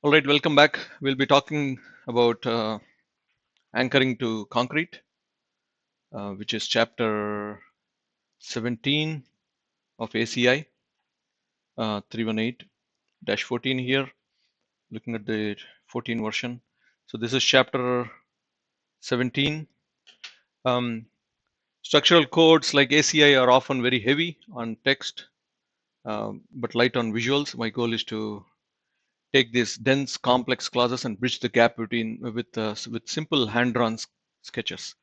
All right, welcome back. We'll be talking about anchoring to concrete, which is chapter 17 of ACI 318-14 here, looking at the 14 version. So this is chapter 17. Um, Structural codes like ACI are often very heavy on text, but light on visuals. My goal is to take these dense, complex clauses and bridge the gap between with simple hand-drawn sketches.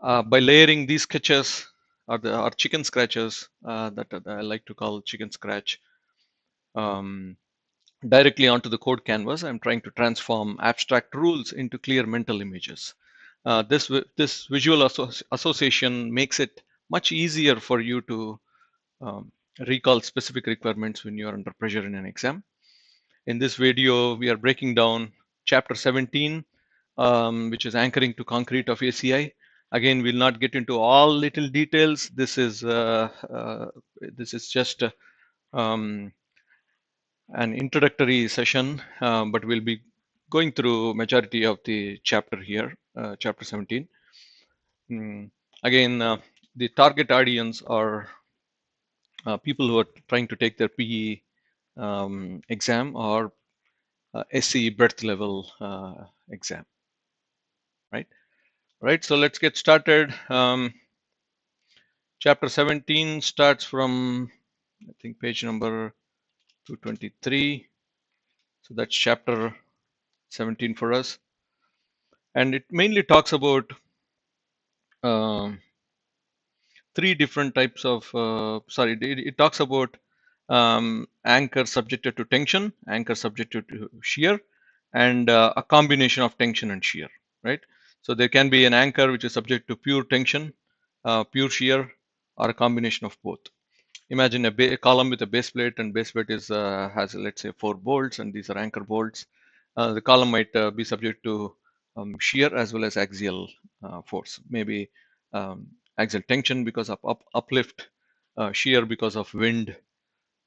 By layering these sketches or chicken scratches that I like to call chicken scratch um, directly onto the code canvas, I'm trying to transform abstract rules into clear mental images. This visual association makes it much easier for you to um, recall specific requirements when you are under pressure in an exam. In this video, we are breaking down chapter 17, which is anchoring to concrete of ACI. Again, we'll not get into all little details. This is just um, an introductory session, but we'll be going through majority of the chapter here, chapter 17. Again, the target audience are people who are trying to take their PE exam or SE breadth level exam, right? Right. So let's get started. Chapter 17 starts from, I think, page number 223. So that's chapter 17 for us, and it mainly talks about um, three different types of. It talks about anchor subjected to tension, anchor subjected to shear, and a combination of tension and shear, right? So there can be an anchor which is subject to pure tension, pure shear, or a combination of both. Imagine a column with a base plate, and base plate has, let's say, 4 bolts, and these are anchor bolts. The column might be subject to shear as well as axial force, maybe axial tension because of uplift, shear because of wind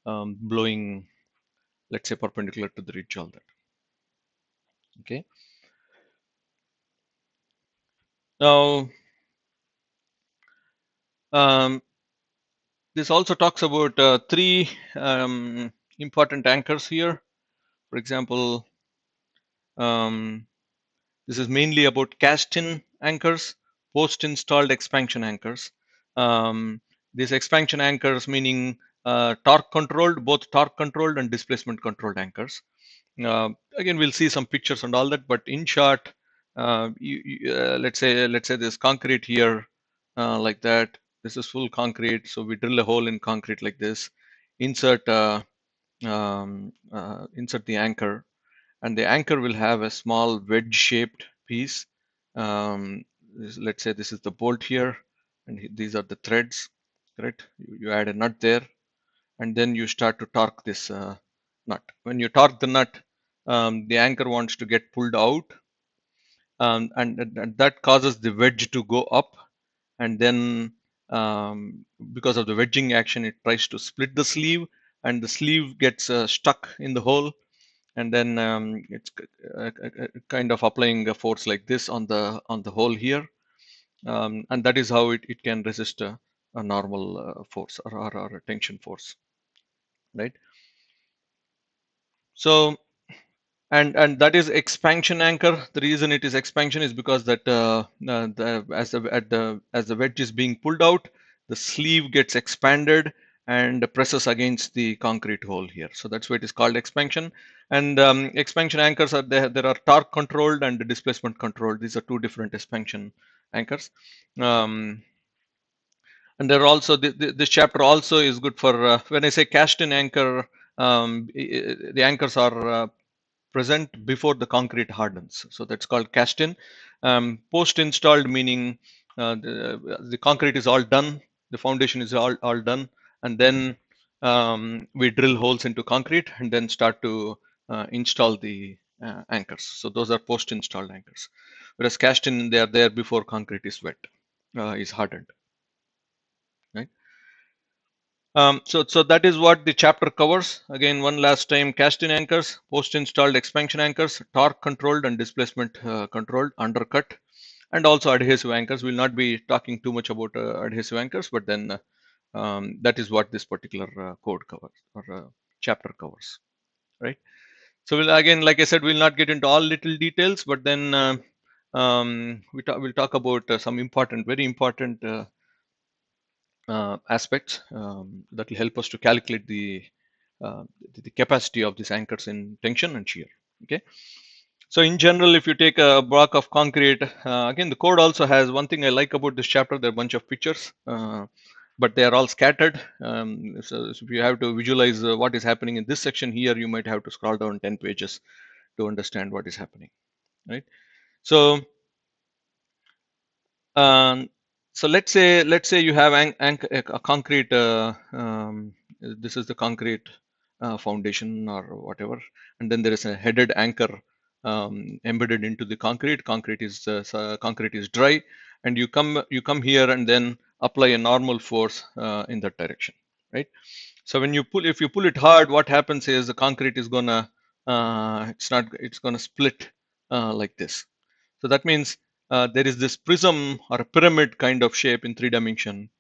blowing, let's say, perpendicular to the ridge, all that. Okay. Now, um, this also talks about three important anchors here. For example, this is mainly about cast-in anchors, post-installed expansion anchors. These expansion anchors meaning torque controlled, both torque controlled and displacement controlled anchors. Again, we'll see some pictures and all that, but in short, let's say there's concrete here like that. This is full concrete, so we drill a hole in concrete like this, insert insert the anchor, and the anchor will have a small wedge shaped piece. Let's say this is the bolt here, and these are the threads, correct? You add a nut there, and then you start to torque this nut. When you torque the nut, the anchor wants to get pulled out, and that causes the wedge to go up, and then because of the wedging action, it tries to split the sleeve, and the sleeve gets stuck in the hole, and then it's kind of applying a force like this on the hole here, and that is how it can resist a normal force or a tension force, right? So and that is expansion anchor. The reason it is expansion is because that as the wedge is being pulled out, the sleeve gets expanded and presses against the concrete hole here. So that's why it is called expansion. And expansion anchors are there are torque controlled and displacement controlled. These are two different expansion anchors. And there are also this chapter also is good for when I say cast in anchor, the anchors are present before the concrete hardens, so that's called cast in. Post installed meaning the concrete is all done, the foundation is all done, and then we drill holes into concrete and then start to install the anchors. So those are post installed anchors, whereas cast in, they are there before concrete is wet, is hardened, right? So that is what the chapter covers. Again, one last time: cast-in anchors, post-installed expansion anchors, torque controlled and displacement controlled, undercut, and also adhesive anchors. We'll not be talking too much about adhesive anchors, but then that is what this particular code covers, or chapter covers, right? So we'll, again, like I said, we'll not get into all little details, but then we'll talk about some important, very important aspects that will help us to calculate uh, the capacity of these anchors in tension and shear. Okay. So in general, if you take a block of concrete, again, the code also has one thing I like about this chapter. There are a bunch of pictures, but they are all scattered. So if you have to visualize what is happening in this section here, you might have to scroll down 10 pages to understand what is happening, right? So um, so let's say you have a concrete. This is the concrete foundation or whatever, and then there is a headed anchor embedded into the concrete. Concrete is dry, and you come here and then apply a normal force in that direction, right? So when you pull, if you pull it hard, what happens is the concrete is gonna it's gonna split like this. So that means there is this prism or a pyramid kind of shape in 3 dimension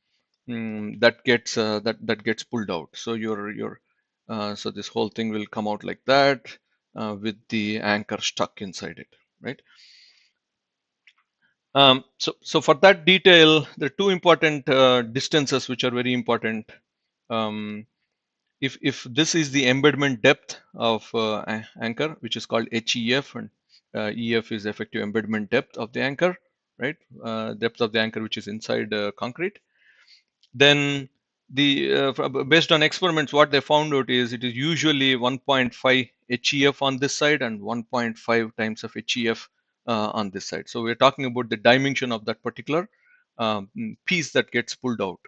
that gets pulled out. So so this whole thing will come out like that with the anchor stuck inside it, right? So for that detail, there are two important distances which are very important. Um, if this is the embedment depth of anchor, which is called HEF, and EF is effective embedment depth of the anchor, right? Depth of the anchor which is inside concrete. Then based on experiments, what they found out is it is usually 1.5 HEF on this side and 1.5 times of HEF on this side. So we're talking about the dimension of that particular piece that gets pulled out,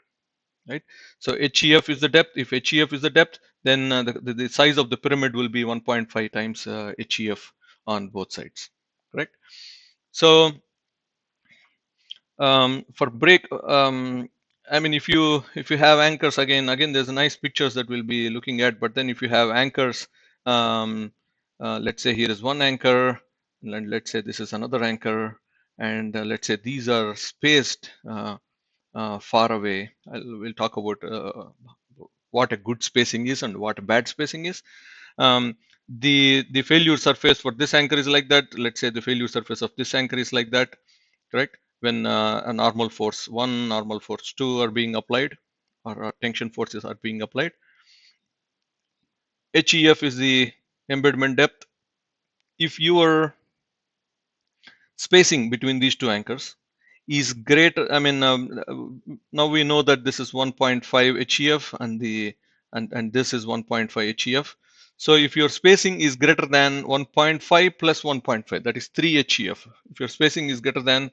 right? So HEF is the depth. If HEF is the depth, then the size of the pyramid will be 1.5 times HEF on both sides, correct? So for break, I mean, if you have anchors, again, there's nice pictures that we'll be looking at. But then if you have anchors, um, let's say here is one anchor, and let's say this is another anchor, and let's say these are spaced far away. We'll talk about what a good spacing is and what a bad spacing is. Um, the failure surface for this anchor is like that. Let's say the failure surface of this anchor is like that, correct? When a normal force 1, normal force 2 are being applied, or tension forces are being applied. HEF is the embedment depth. If your spacing between these two anchors is greater, I mean, now we know that this is 1.5 HEF and this is 1.5 HEF. So if your spacing is greater than 1.5 plus 1.5, that is 3 HEF. If your spacing is greater than,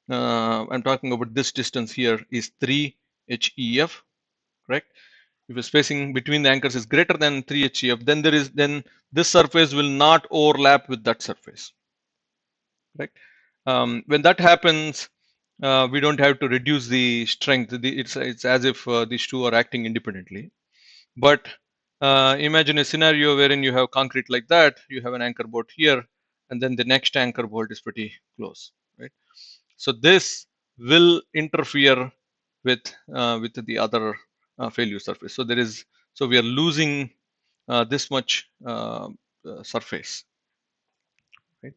I'm talking about this distance here, is 3 HEF, correct? If the spacing between the anchors is greater than 3 HEF, then this surface will not overlap with that surface, right? When that happens, we don't have to reduce the strength. It's as if these two are acting independently. But imagine a scenario wherein you have concrete like that, you have an anchor bolt here, and then the next anchor bolt is pretty close, right? So this will interfere with the other failure surface. So we are losing this much surface, right?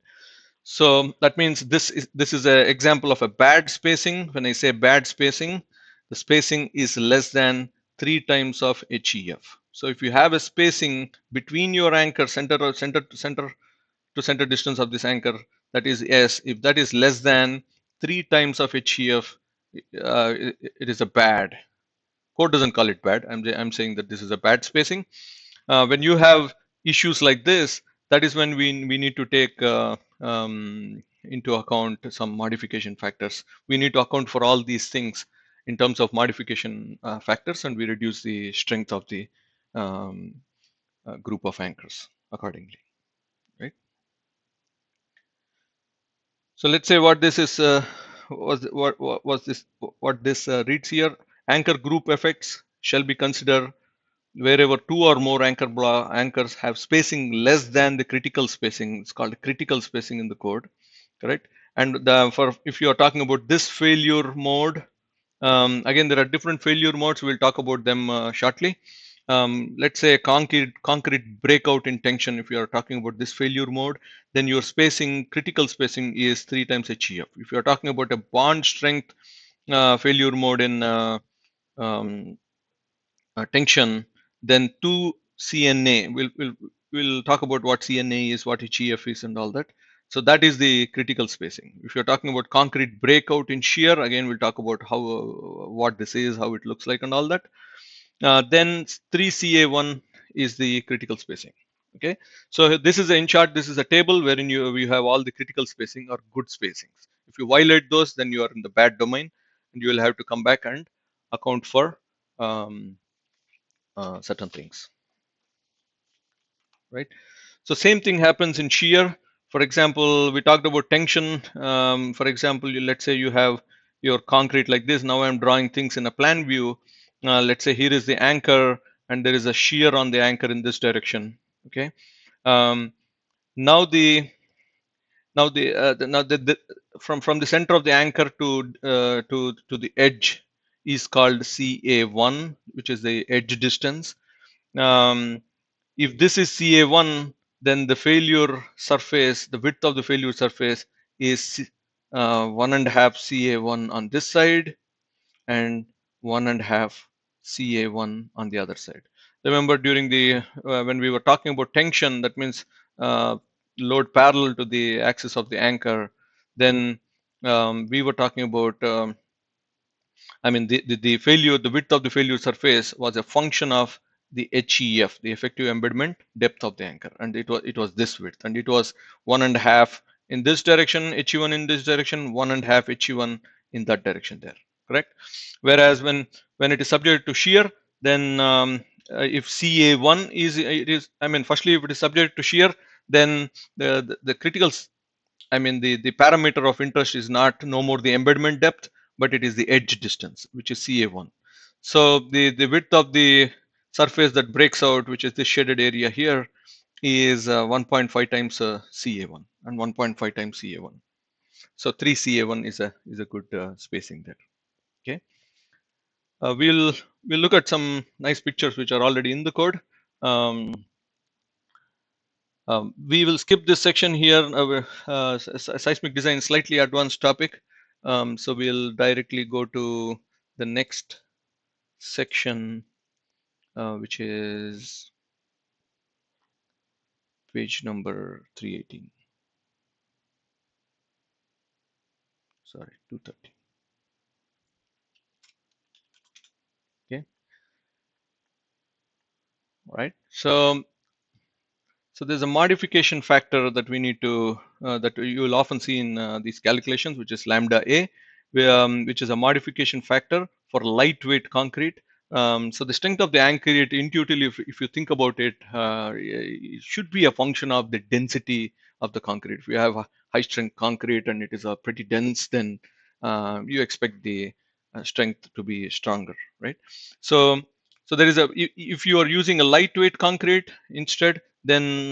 So that means this is an example of a bad spacing. When I say bad spacing, the spacing is less than 3 times of HEF. So if you have a spacing between your anchor center to center distance of this anchor, that is S, if that is less than 3 times of HEF, it is a bad. Code doesn't call it bad. I'm saying that this is a bad spacing. When you have issues like this, that is when we need to take into account some modification factors. We need to account for all these things in terms of modification factors, and we reduce the strength of the um, group of anchors accordingly, right? So let's say what this is what was this what this reads here: anchor group effects. shall be considered wherever two or more anchors have spacing less than the critical spacing. It's called critical spacing in the code, correct? And for if you are talking about this failure mode, again there are different failure modes. We'll talk about them shortly. Let's say a concrete breakout in tension. If you are talking about this failure mode, then your spacing, critical spacing, is 3 times HEF. If you are talking about a bond strength failure mode in um, tension, then 2 CNA. We'll talk about what CNA is, what HEF is, and all that. So that is the critical spacing. If you're talking about concrete breakout in shear, again we'll talk about how what this is, how it looks like, and all that. Then 3CA1 is the critical spacing. Okay, so this is in chart. This is a table wherein you have all the critical spacing or good spacings. If you violate those, then you are in the bad domain, and you will have to come back and account for um, certain things, right? So same thing happens in shear. For example, we talked about tension. For example, let's say you have your concrete like this. Now I'm drawing things in a plan view. Let's say here is the anchor, and there is a shear on the anchor in this direction. Okay. Um, now the from the center of the anchor to the edge is called CA1, which is the edge distance. Um, if this is CA1, then the failure surface, the width of the failure surface is 1.5 CA1 on this side and 1.5 CA1 on the other side. Remember, during the when we were talking about tension, that means load parallel to the axis of the anchor. Then we were talking about I mean, the failure, the width of the failure surface was a function of the HEF, the effective embedment depth of the anchor, and it was this width, and it was 1.5 in this direction, HE1 in this direction, 1.5 HE1 in that direction there, correct? Whereas when it is subject to shear, then if CA1 is it is, I mean, firstly, if it is subject to shear, then the critical I mean, the parameter of interest is not no more the embedment depth, but it is the edge distance, which is CA1. So the width of the surface that breaks out, which is this shaded area here, is 1.5 times CA1 and 1.5 times CA1. So 3 CA1 is a good spacing there. Okay, we'll look at some nice pictures which are already in the code. Um, we will skip this section here. Seismic design, slightly advanced topic. So we'll directly go to the next section, which is page number 318. Sorry, 230. Okay, all right. So there's a modification factor that we need to that you will often see in these calculations, which is lambda A, which is a modification factor for lightweight concrete. So the strength of the anchor, intuitively, if you think about it, it should be a function of the density of the concrete. If you have a high strength concrete and it is pretty dense, then you expect the strength to be stronger, right? So so there is a if you are using a lightweight concrete instead, then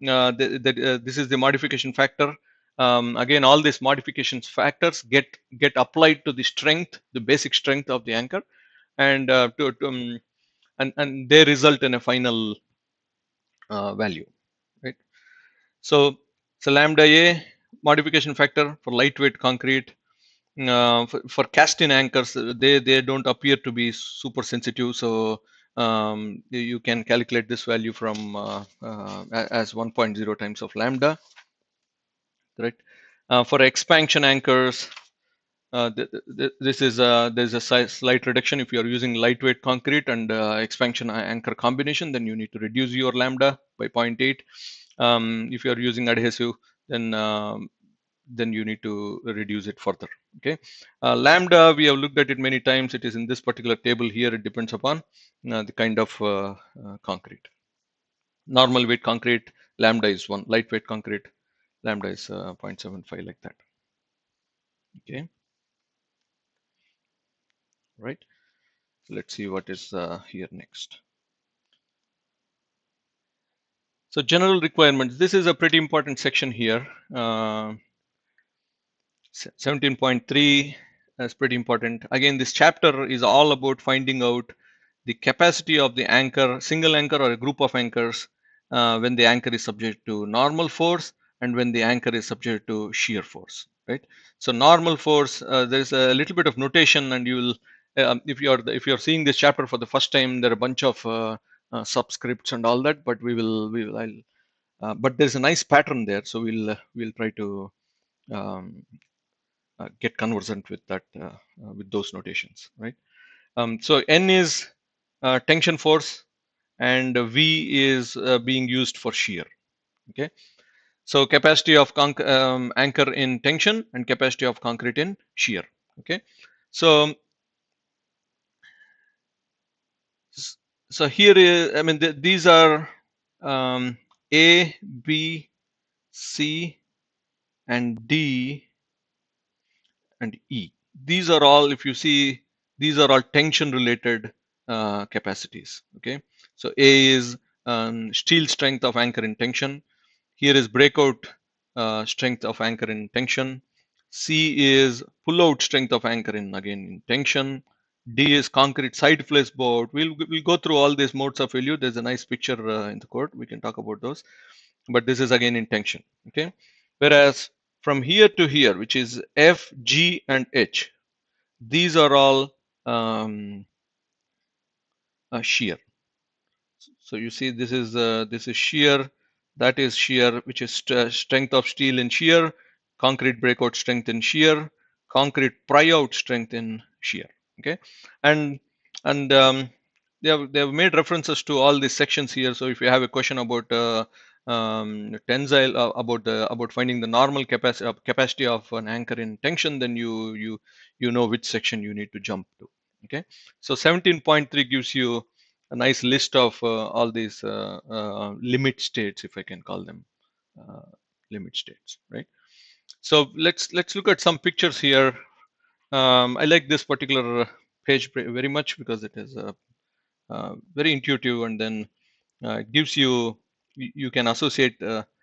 this is the modification factor. Again, all these modifications factors get applied to the strength, the basic strength of the anchor, and and they result in a final value, right? So so lambda A modification factor for lightweight concrete. For cast-in anchors, they don't appear to be super sensitive, so you can calculate this value from as 1.0 times of lambda, right? For expansion anchors, this is there's a slight reduction. If you are using lightweight concrete and expansion anchor combination, then you need to reduce your lambda by 0.8. If you are using adhesive, then you need to reduce it further. Okay, lambda, we have looked at it many times. It is in this particular table here. It depends upon the kind of concrete. Normal weight concrete, lambda is 1. Lightweight concrete, lambda is 0.75, like that. Okay, right. let's see what is here next. So general requirements. This is a pretty important section here. 17.3 is pretty important. Again, this chapter is all about finding out the capacity of the anchor, single anchor or a group of anchors, when the anchor is subject to normal force and when the anchor is subject to shear force. Right. So normal force, there's a little bit of notation, and you will, if you're seeing this chapter for the first time, there are a bunch of subscripts and all that, but but there's a nice pattern there, so we'll try to um, get conversant with that, with those notations, right? So N is tension force, and V is being used for shear. Okay, so capacity of anchor in tension and capacity of concrete in shear. Okay, so so here is, I mean, these are A, B, C, and D, and E. These are all, if you see, these are all tension related capacities. Okay, so A is steel strength of anchor in tension. Here is breakout strength of anchor in tension. C is pullout strength of anchor in, again, in tension. D is concrete side place board. We'll go through all these modes of failure. There's a nice picture in the code. We can talk about those. But this is again in tension. Okay. Whereas from here to here, which is F, G, and H, these are all shear. So you see, this is shear, that is shear, which is strength of steel in shear, concrete breakout strength in shear, concrete pryout strength in shear. Okay, and and they have made references to all these sections here. So if you have a question about tensile, about finding the normal capacity of an anchor in tension, then you know which section you need to jump to. Okay, so 17.3 gives you a nice list of all these limit states, if I can call them uh, limit states, right? So let's look at some pictures here. I like this particular page very much because it is very intuitive, and then it gives you can associate, for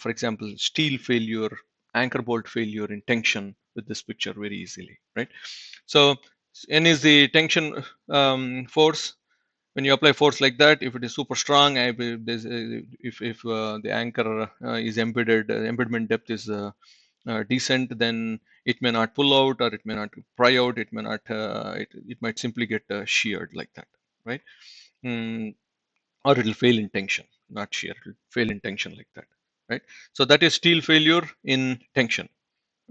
example, steel failure, anchor bolt failure in tension with this picture very easily, right? So N is the tension force. When you apply force like that, if it is super strong, if the anchor is embedded, embedment depth is decent, then it may not pull out, or it may not pry out, it may not, it might simply get sheared like that, right? Mm, or it will fail in tension, not shear, it will fail in tension like that, right? So that is steel failure in tension.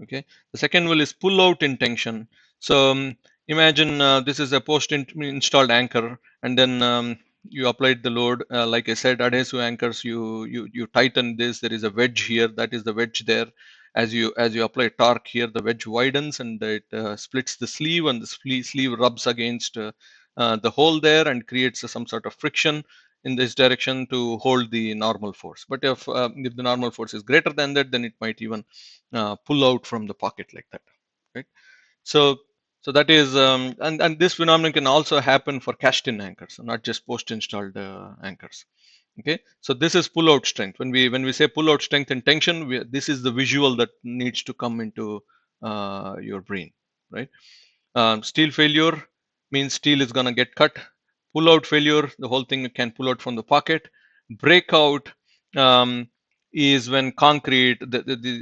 Okay, the second one is pull out in tension. So imagine this is a post installed anchor, and then you applied the load, like I said, adhesive anchors, you tighten this, there is a wedge here, that is the wedge there. As you apply torque here, the wedge widens, and it splits the sleeve, and the sleeve rubs against the hole there and creates some sort of friction in this direction to hold the normal force. But if the normal force is greater than that, then it might even pull out from the pocket like that, right? So that is, and this phenomenon can also happen for cast-in anchors, not just post-installed anchors. Okay, so this is pull-out strength. When we say pull-out strength in tension, this is the visual that needs to come into your brain, right? Steel failure means steel is going to get cut. Pull out failure, the whole thing can pull out from the pocket. Breakout is when concrete,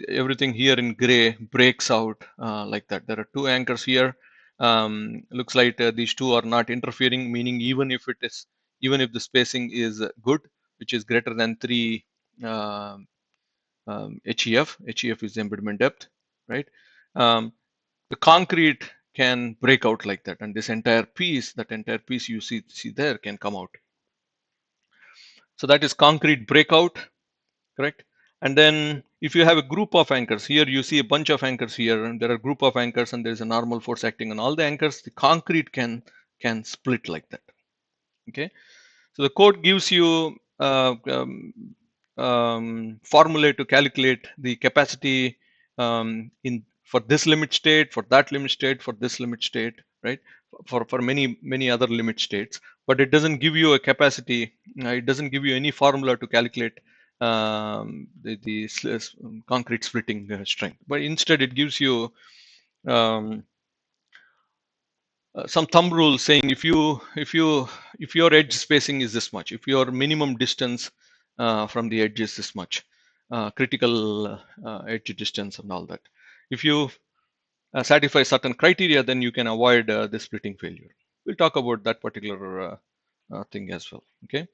everything here in gray breaks out like that. There are two anchors here. Looks like these two are not interfering, meaning even if the spacing is good, which is greater than 3 HEF. HEF is the embedment depth, right? The concrete can break out like that, and that entire piece you see there can come out. So that is concrete breakout, correct? And then if you have a group of anchors, here you see a bunch of anchors here, and there are a group of anchors, and there's a normal force acting on all the anchors, the concrete can split like that. Okay, so the code gives you formulae to calculate the capacity in for this limit state, for that limit state, for this limit state, right? for many other limit states, but it doesn't give you a capacity. It doesn't give you any formula to calculate the concrete splitting strength, but instead it gives you um, some thumb rule saying if your edge spacing is this much, if your minimum distance from the edge is this much, critical edge distance and all that, if you satisfy certain criteria, then you can avoid the splitting failure. We'll talk about that particular thing as well. Okay.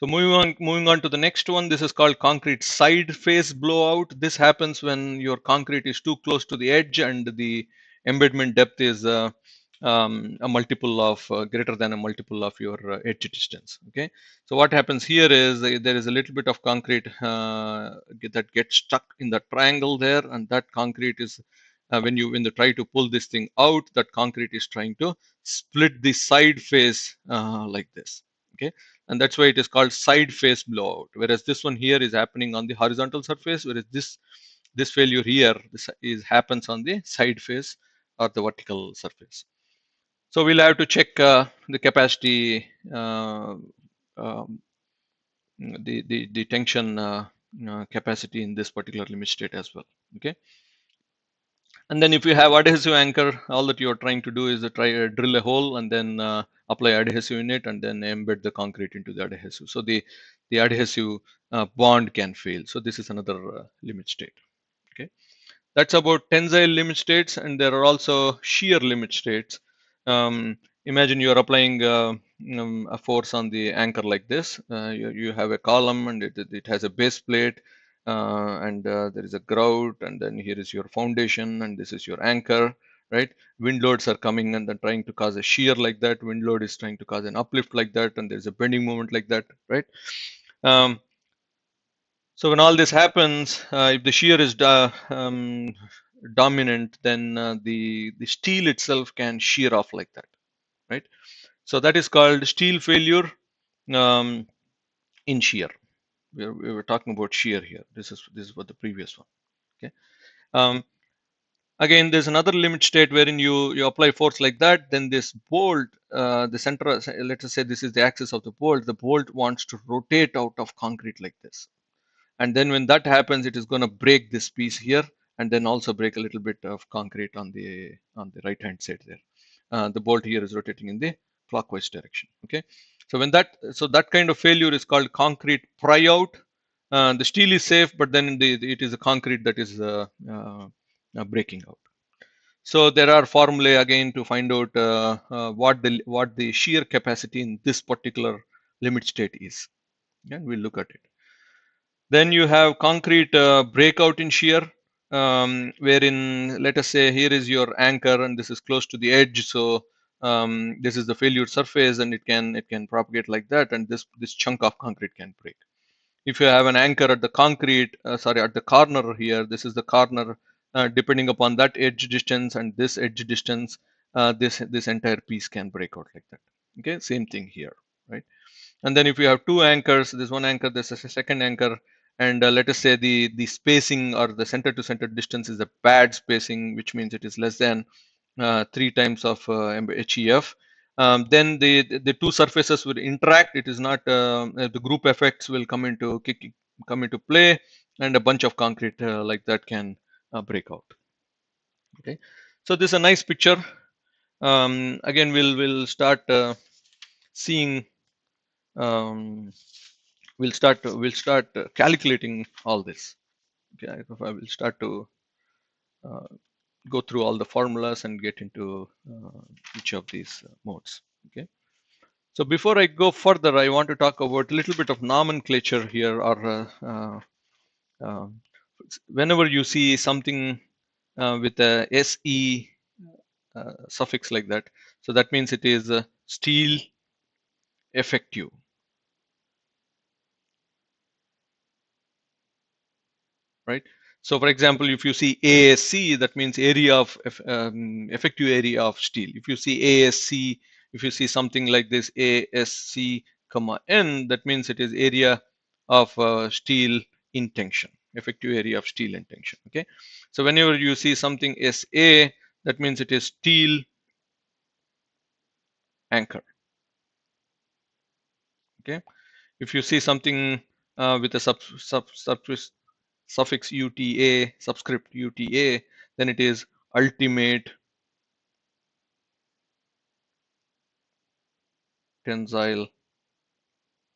So moving on to the next one. This is called concrete side face blowout. This happens when your concrete is too close to the edge and the embedment depth is a multiple of greater than a multiple of your edge distance. Okay. So what happens here is there is a little bit of concrete that gets stuck in the triangle there, and that concrete is when they try to pull this thing out, that concrete is trying to split the side face like this. Okay, and that's why it is called side face blowout, whereas this one here is happening on the horizontal surface, whereas this failure here happens on the side face or the vertical surface. So we'll have to check the capacity, um, the tension capacity in this particular limit state as well. Okay. And then if you have adhesive anchor, all that you are trying to do is to try drill a hole and then apply adhesive in it and then embed the concrete into the adhesive. So the adhesive bond can fail. So this is another limit state. Okay. That's about tensile limit states, and there are also shear limit states. Imagine you are applying a force on the anchor like this. You have a column and it has a base plate, and there is a grout, and then here is your foundation, and this is your anchor, right? Wind loads are coming and then trying to cause a shear like that. Wind load is trying to cause an uplift like that, and there's a bending moment like that, right? Um, so when all this happens, if the shear is dominant, then the steel itself can shear off like that, right? So that is called steel failure um, in shear. We were talking about shear here. This is what the previous one. Okay. Um, Again, there's another limit state wherein you apply force like that. Then this bolt, the center, let us say this is the axis of the bolt. The bolt wants to rotate out of concrete like this, and then when that happens, it is going to break this piece here and then also break a little bit of concrete on the right hand side there. The bolt here is rotating in the clockwise direction. Okay, so that kind of failure is called concrete pryout. The steel is safe, but then it is a concrete that is breaking out. So there are formulae again to find out what the shear capacity in this particular limit state is, and we'll look at it. Then you have concrete breakout in shear, wherein let us say here is your anchor and this is close to the edge. So this is the failure surface, and it can propagate like that, and this chunk of concrete can break. If you have an anchor at the at the corner here, this is the corner. Depending upon that edge distance and this edge distance, this entire piece can break out like that. Okay, same thing here, right? And then if you have two anchors, this one anchor, this is a second anchor, and let us say the spacing or the center to center distance is a bad spacing, which means it is less than 3 times of HEF. Then the two surfaces will interact. It is not the group effects will come into play, and a bunch of concrete like that can break out. Okay, so this is a nice picture. Again, we'll start seeing. Um, we'll start calculating all this. Okay, I will start to uh, go through all the formulas and get into each of these modes. Okay. So before I go further, I want to talk about a little bit of nomenclature here, or whenever you see something with a SE suffix like that, so that means it is steel effective, right? So for example, if you see ASC, that means area of effective area of steel. If you see ASC, if you see something like this ASC comma N, that means it is area of steel in tension, effective area of steel in tension. Okay, so whenever you see something SA, that means it is steel anchor. Okay, if you see something with a suffix UTA, subscript UTA, then it is ultimate tensile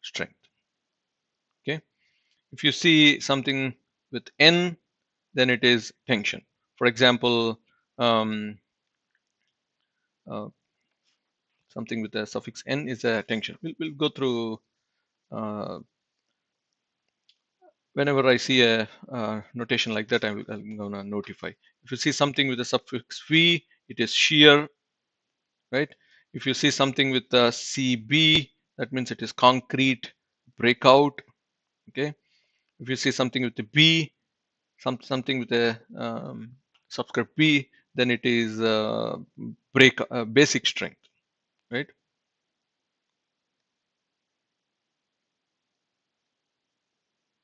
strength. Okay, if you see something with N, then it is tension. For example, um, uh, something with a suffix N is a tension. We'll go through uh, whenever I see a notation like that, I'm going to notify. If you see something with a suffix V, it is shear, right? If you see something with the CB, that means it is concrete breakout. Okay. If you see something with the B, something with a subscript B, then it is basic strength, right?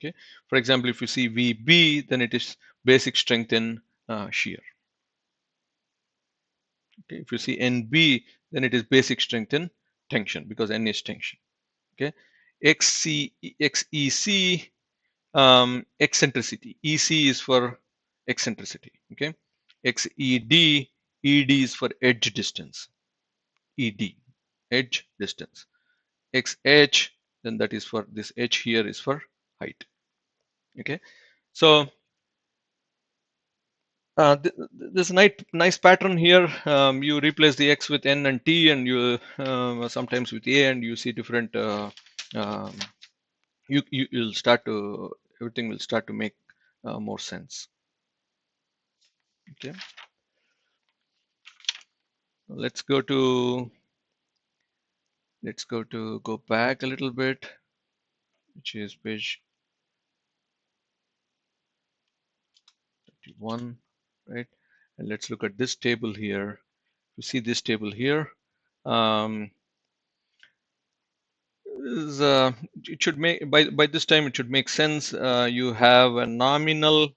Okay. For example, if you see VB, then it is basic strength in shear. Okay. If you see NB, then it is basic strength in tension because N is tension. Okay. XEC, eccentricity. EC is for eccentricity. Okay. XED, ED is for edge distance. ED, edge distance. XH, then that is for this H here is for height. Okay. So this nice pattern here. You replace the X with N and T, and you sometimes with A, and you see different. Um, you'll start to everything will start to make more sense. Okay. Let's go back a little bit, which is page 31, right? And let's look at this table here. You see this table here. Um, is, it should make by this time it should make sense. You have a nominal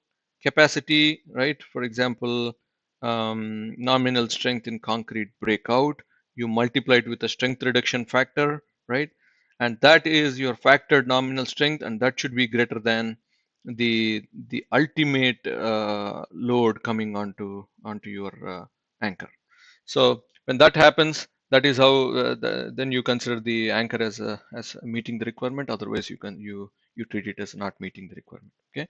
capacity, right? For example, nominal strength in concrete breakout. You multiply it with a strength reduction factor, right? And that is your factored nominal strength, and that should be greater than the ultimate load coming onto your anchor. So when that happens, that is how then you consider the anchor as meeting the requirement. Otherwise, you treat it as not meeting the requirement. Okay,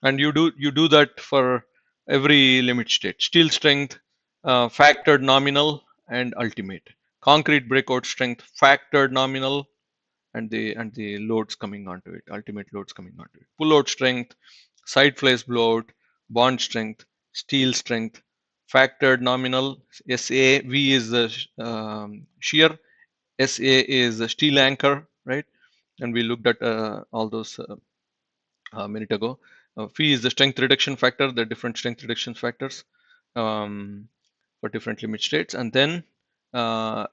and you do that for every limit state. Steel strength, factored nominal, and ultimate. Concrete breakout strength, factored nominal, and the loads coming onto it, ultimate loads coming onto it. Pullout strength, side flares blowout, bond strength, steel strength, factored nominal. SA V is the shear, SA is the steel anchor, right? And we looked at all those a minute ago. Phi is the strength reduction factor, the different strength reduction factors for different limit states, and then uh,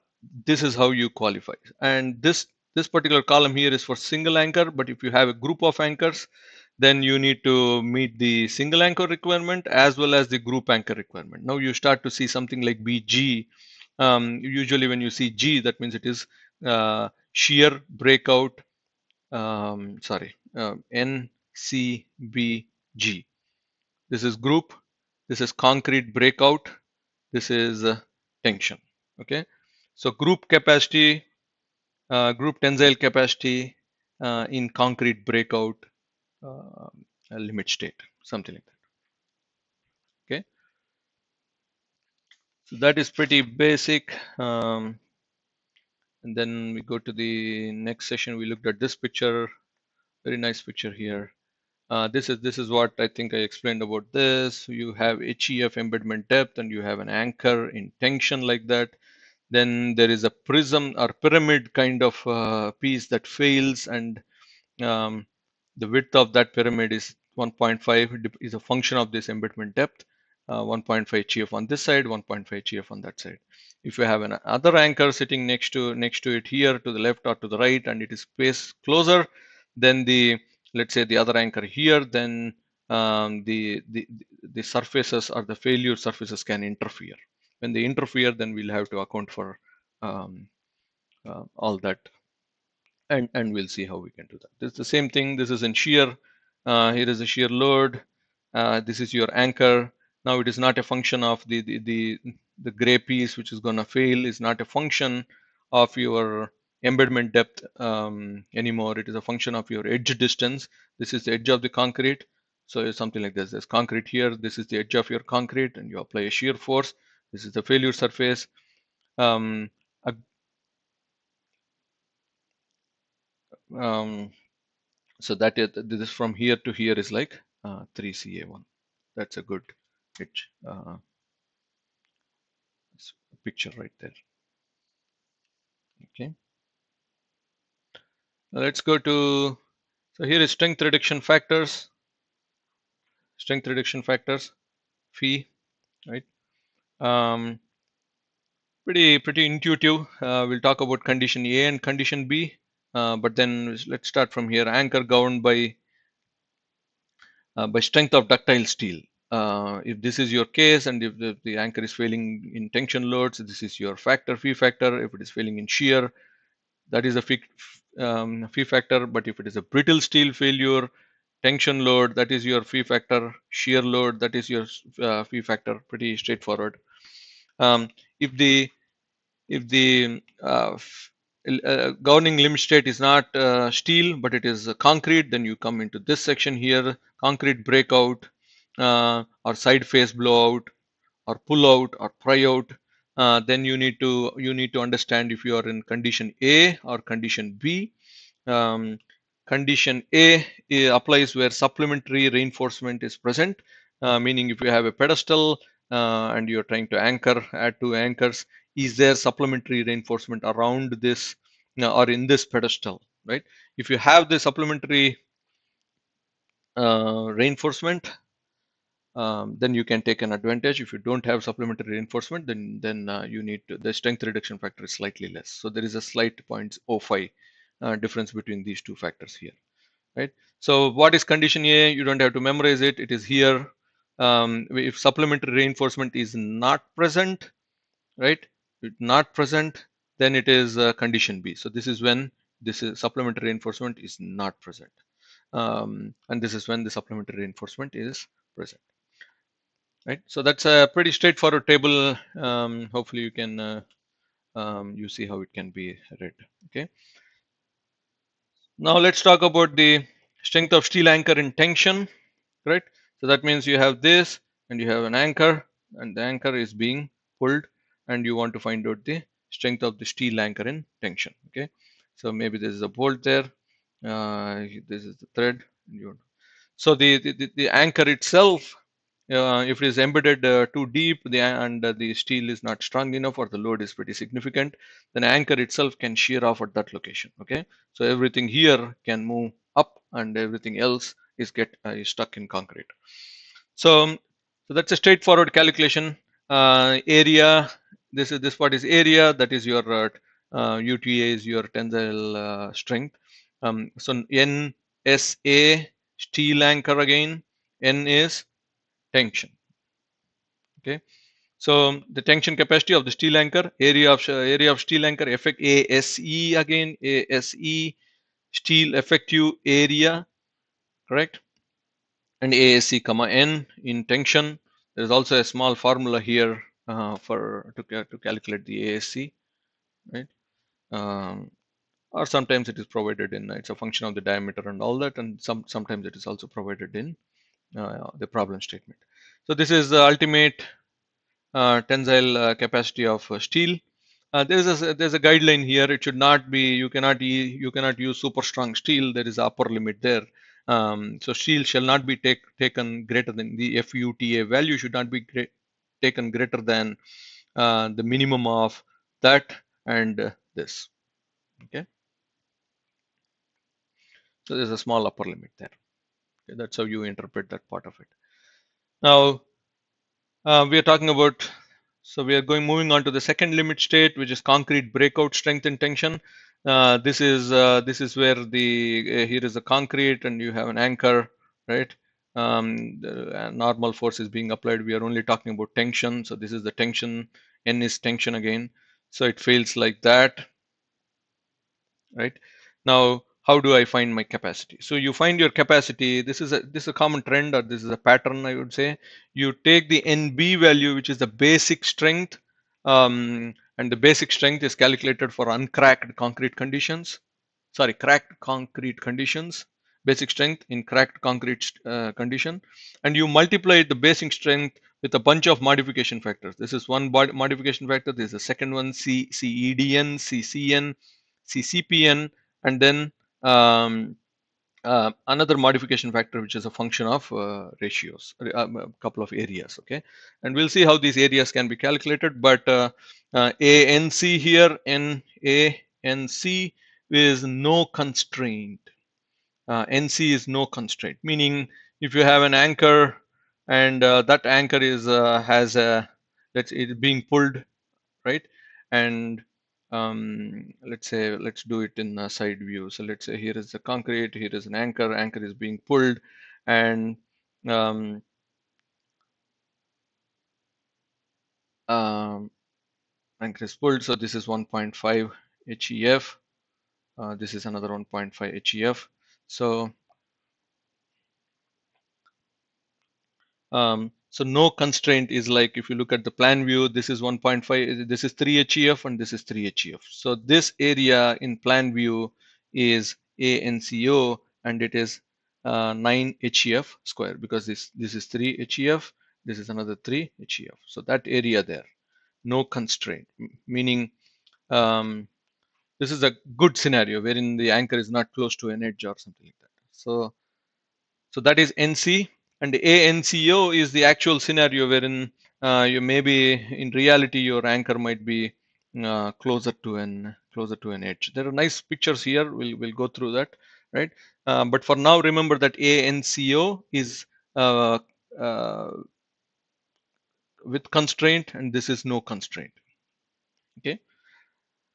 this is how you qualify. And this particular column here is for single anchor, but if you have a group of anchors, then you need to meet the single anchor requirement as well as the group anchor requirement. Now you start to see something like BG. Usually when you see G, that means it is shear breakout, NCBG. This is group, this is concrete breakout, this is tension. Okay, so group capacity, group tensile capacity in concrete breakout uh, limit state, something like that. Okay, so that is pretty basic. And then we go to the next session. We looked at this picture, very nice picture here. This is what I think I explained about this. You have HEF embedment depth, and you have an anchor in tension like that. Then there is a prism or pyramid kind of piece that fails, and um, the width of that pyramid is 1.5, is a function of this embedment depth. 1.5 HEF on this side, 1.5 HEF on that side. If you have another anchor sitting next to it here, to the left or to the right, and it is placed closer, then let's say the other anchor here, then the surfaces or the failure surfaces can interfere. When they interfere, then we'll have to account for um, all that, and we'll see how we can do that. This is the same thing. This is in shear. Here is a shear load. This is your anchor. Now it is not a function of the gray piece which is going to fail. Is not a function of your embedment depth anymore. It is a function of your edge distance. This is the edge of the concrete. So it's something like this. There's concrete here. This is the edge of your concrete, and you apply a shear force. This is the failure surface. Um, a- um, So that is, this from here to here is like 3CA1. That's a good pitch picture right there. Okay. Now let's go to, so here is strength reduction factors. Strength reduction factors, phi, right? Um, pretty intuitive. We'll talk about condition A and condition B, but then let's start from here. Anchor governed by strength of ductile steel. If this is your case, and if the anchor is failing in tension loads, this is your factor, phi factor. If it is failing in shear, that is a phi factor. But if it is a brittle steel failure, tension load, that is your phi factor. Shear load, that is your phi factor. Pretty straightforward. Um, if the if the governing limit state is not steel but it is concrete, then you come into this section here: concrete breakout, or side face blowout, or pullout, or pryout. Then you need to understand if you are in condition A or condition B. um, Condition A applies where supplementary reinforcement is present, meaning if you have a pedestal and you're trying to add two anchors, is there supplementary reinforcement around this or in this pedestal, right? If you have the supplementary reinforcement, then you can take an advantage. If you don't have supplementary reinforcement, then you need to, the strength reduction factor is slightly less. So there is a slight 0.05 difference between these two factors here, right? So what is condition A? You don't have to memorize it. It is here. If supplementary reinforcement is not present, right? If not present, then it is condition B. So this is when this is supplementary reinforcement is not present, and this is when the supplementary reinforcement is present. Right, so that's a pretty straightforward table. Hopefully you can you see how it can be read. Okay, now let's talk about the strength of steel anchor in tension. Right, so that means you have this and you have an anchor, and the anchor is being pulled, and you want to find out the strength of the steel anchor in tension. Okay, so maybe this is a bolt there, this is the thread. So the anchor itself, if it is embedded too deep, and the steel is not strong enough or the load is pretty significant, then anchor itself can shear off at that location. Okay, so everything here can move up and everything else is stuck in concrete. So that's a straightforward calculation. Area, this part is area, that is your UTA is your tensile strength. So NSA, steel anchor again, N is tension. Okay, so the tension capacity of the steel anchor, area of steel anchor, effect ASE again, ASE, steel effective area, correct, and ASC comma N in tension. There is also a small formula here to calculate the ASC, right? Um, or sometimes it is provided in, it's a function of the diameter and all that, and sometimes it is also provided in the problem statement. So this is the ultimate tensile capacity of steel. There's a guideline here. It should not be, you cannot use super strong steel. There is upper limit there. So steel shall not be taken greater than the FUTA value should not be taken greater than the minimum of that and this. Okay, so there's a small upper limit there. Okay, that's how you interpret that part of it. Now we are talking about, so we are moving on to the second limit state, which is concrete breakout strength and tension. This is where the here is a concrete and you have an anchor, right? The normal force is being applied. We are only talking about tension. So this is the tension. N is tension again. So it fails like that. right? Now, how do I find my capacity? So you find your capacity. This is a common trend, or this is a pattern, I would say. You take the NB value, which is the basic strength, and the basic strength is calculated for uncracked concrete conditions. Sorry, cracked concrete conditions. Basic strength in cracked concrete condition, and you multiply the basic strength with a bunch of modification factors. This is one modification factor. This is the second one, CEDN, CCN, CCPN, and then another modification factor, which is a function of ratios, a couple of areas. Okay, and we'll see how these areas can be calculated. But ANC here, NANC is no constraint. NC is no constraint, meaning if you have an anchor and that anchor is has a, let's it being pulled, right? And let's say, let's do it in a side view. So let's say here is the concrete, here is an anchor is being pulled, and um, um, anchor is pulled. So this is 1.5 HEF. This is another 1.5 HEF. So so no constraint is like, if you look at the plan view, this is 1.5, this is 3 HEF, and this is 3 HEF. So this area in plan view is ANCO, and it is 9 HEF square, because this is 3 HEF, this is another 3 HEF. So that area there, no constraint, meaning this is a good scenario wherein the anchor is not close to an edge or something like that. So that is NC, and ANCO is the actual scenario wherein you maybe in reality your anchor might be closer to an edge. There are nice pictures here. We'll go through that, right? But for now, remember that ANCO is uh, uh, with constraint, and this is no constraint. Okay,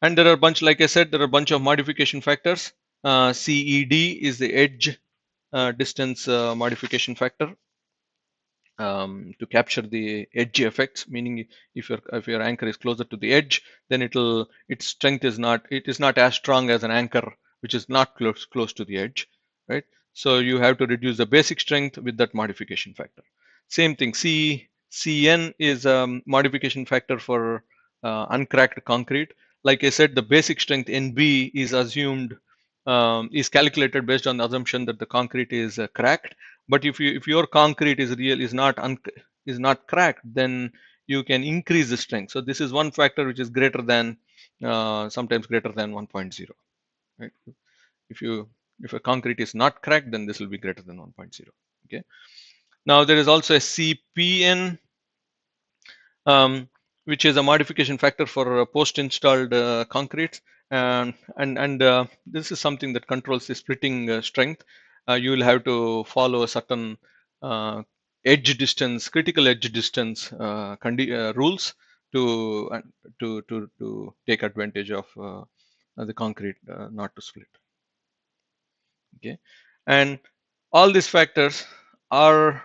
and there are a bunch, like I said, there are a bunch of modification factors. CED is the edge distance modification factor, to capture the edge effects, meaning if your anchor is closer to the edge, then its strength is not as strong as an anchor which is not close to the edge, right? So you have to reduce the basic strength with that modification factor. Same thing, CN is a modification factor for uncracked concrete. Like I said, the basic strength NB is assumed, is calculated based on the assumption that the concrete is cracked. But if your concrete is not cracked, then you can increase the strength. So this is one factor which is greater than, sometimes greater than 1.0, right? If a concrete is not cracked, then this will be greater than 1.0. Okay, now there is also a CPN, which is a modification factor for post-installed concrete, and this is something that controls the splitting strength. You will have to follow a certain uh, edge distance, critical edge distance rules to to take advantage of the concrete not to split. Okay, and all these factors are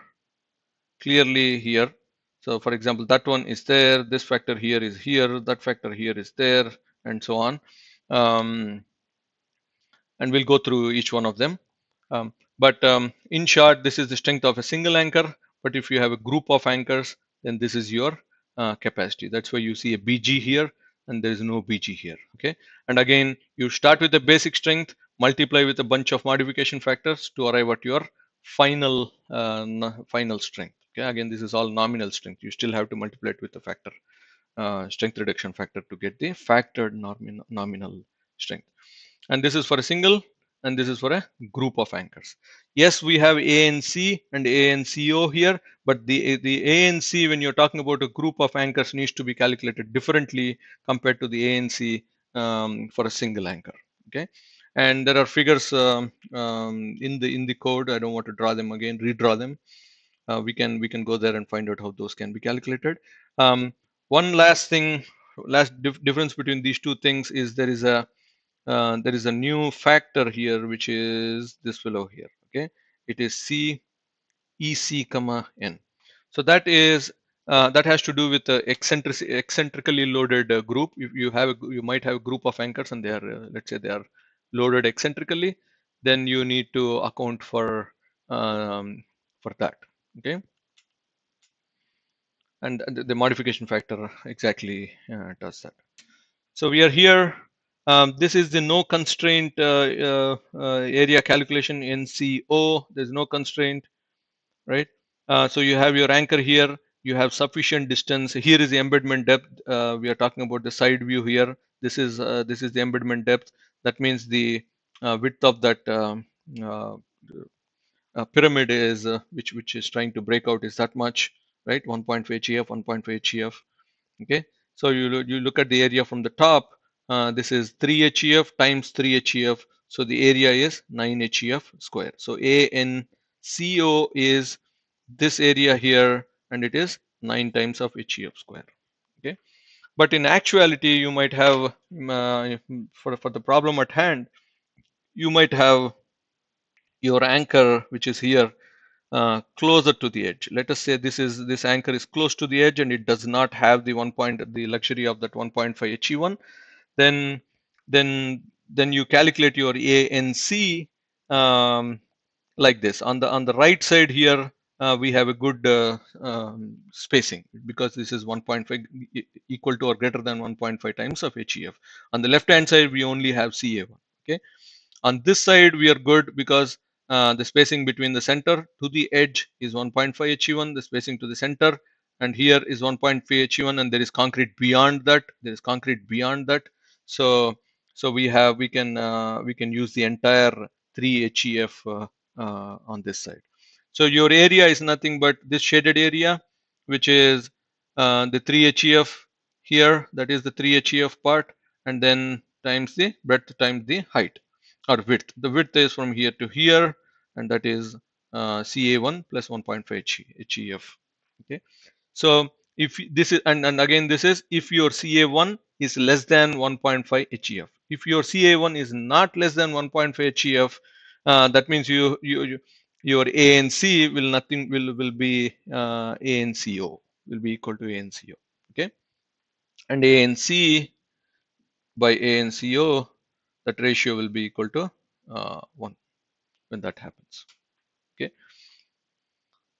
clearly here. So for example, that one is there, this factor here is here, that factor here is there, and so on. And we'll go through each one of them. But in short, this is the strength of a single anchor. But if you have a group of anchors, then this is your capacity. That's why you see a BG here and there is no BG here. Okay, and again, you start with the basic strength, multiply with a bunch of modification factors to arrive at your final strength. Okay, again, this is all nominal strength. You still have to multiply it with the factor, strength reduction factor, to get the factored nominal strength. And this is for a single, and this is for a group of anchors. Yes, we have ANC and ANCO here, but the ANC, when you're talking about a group of anchors, needs to be calculated differently compared to the ANC for a single anchor. Okay, and there are figures in the code. I don't want to draw them again, redraw them. We can go there and find out how those can be calculated. One last thing, difference between these two things is there is a new factor here, which is this fellow here. Okay, it is CEC comma N. So that has to do with the eccentrically loaded group. If you might have a group of anchors, and they are let's say they are loaded eccentrically, then you need to account for that. Okay, and the modification factor exactly does that. So we are here. This is the no constraint area calculation, NCO. There's no constraint, right? So you have your anchor here. You have sufficient distance. Here is the embedment depth. We are talking about the side view here. This is the embedment depth. That means the width of that uh, pyramid is which is trying to break out is that much, right? 1.5 HEF, 1.5 HEF. Okay, so you look at the area from the top. This is 3 HEF times 3 HEF, so the area is 9 HEF square. So ANCO is this area here, and it is 9 times of HEF square. Okay, but in actuality you might have for the problem at hand, you might have your anchor which is here closer to the edge. Let us say this anchor is close to the edge and it does not have the luxury of that 1.5 HE1. Then then you calculate your ANC like this. On the right side here, we have a good spacing because this is 1.5 equal to or greater than 1.5 times of HEF. On the left hand side, we only have CA1. Okay. On this side, we are good because the spacing between the center to the edge is 1.5 HE1, the spacing to the center, and here is 1.5 HE1, and there is concrete beyond that. There is concrete beyond that. So, we can use the entire 3 HEF on this side. So your area is nothing but this shaded area, which is the 3 HEF here. That is the 3 HEF part, and then times the breadth times the height or width. The width is from here to here, and that is CA1 plus 1.5 HEF. Okay, so if this is and again this is if your CA1 is less than 1.5 HEF. If your CA1 is not less than 1.5 HEF, that means your ANC will be ANCO will be equal to ANCO. Okay, and ANC by ANCO, that ratio will be equal to 1 when that happens. Okay.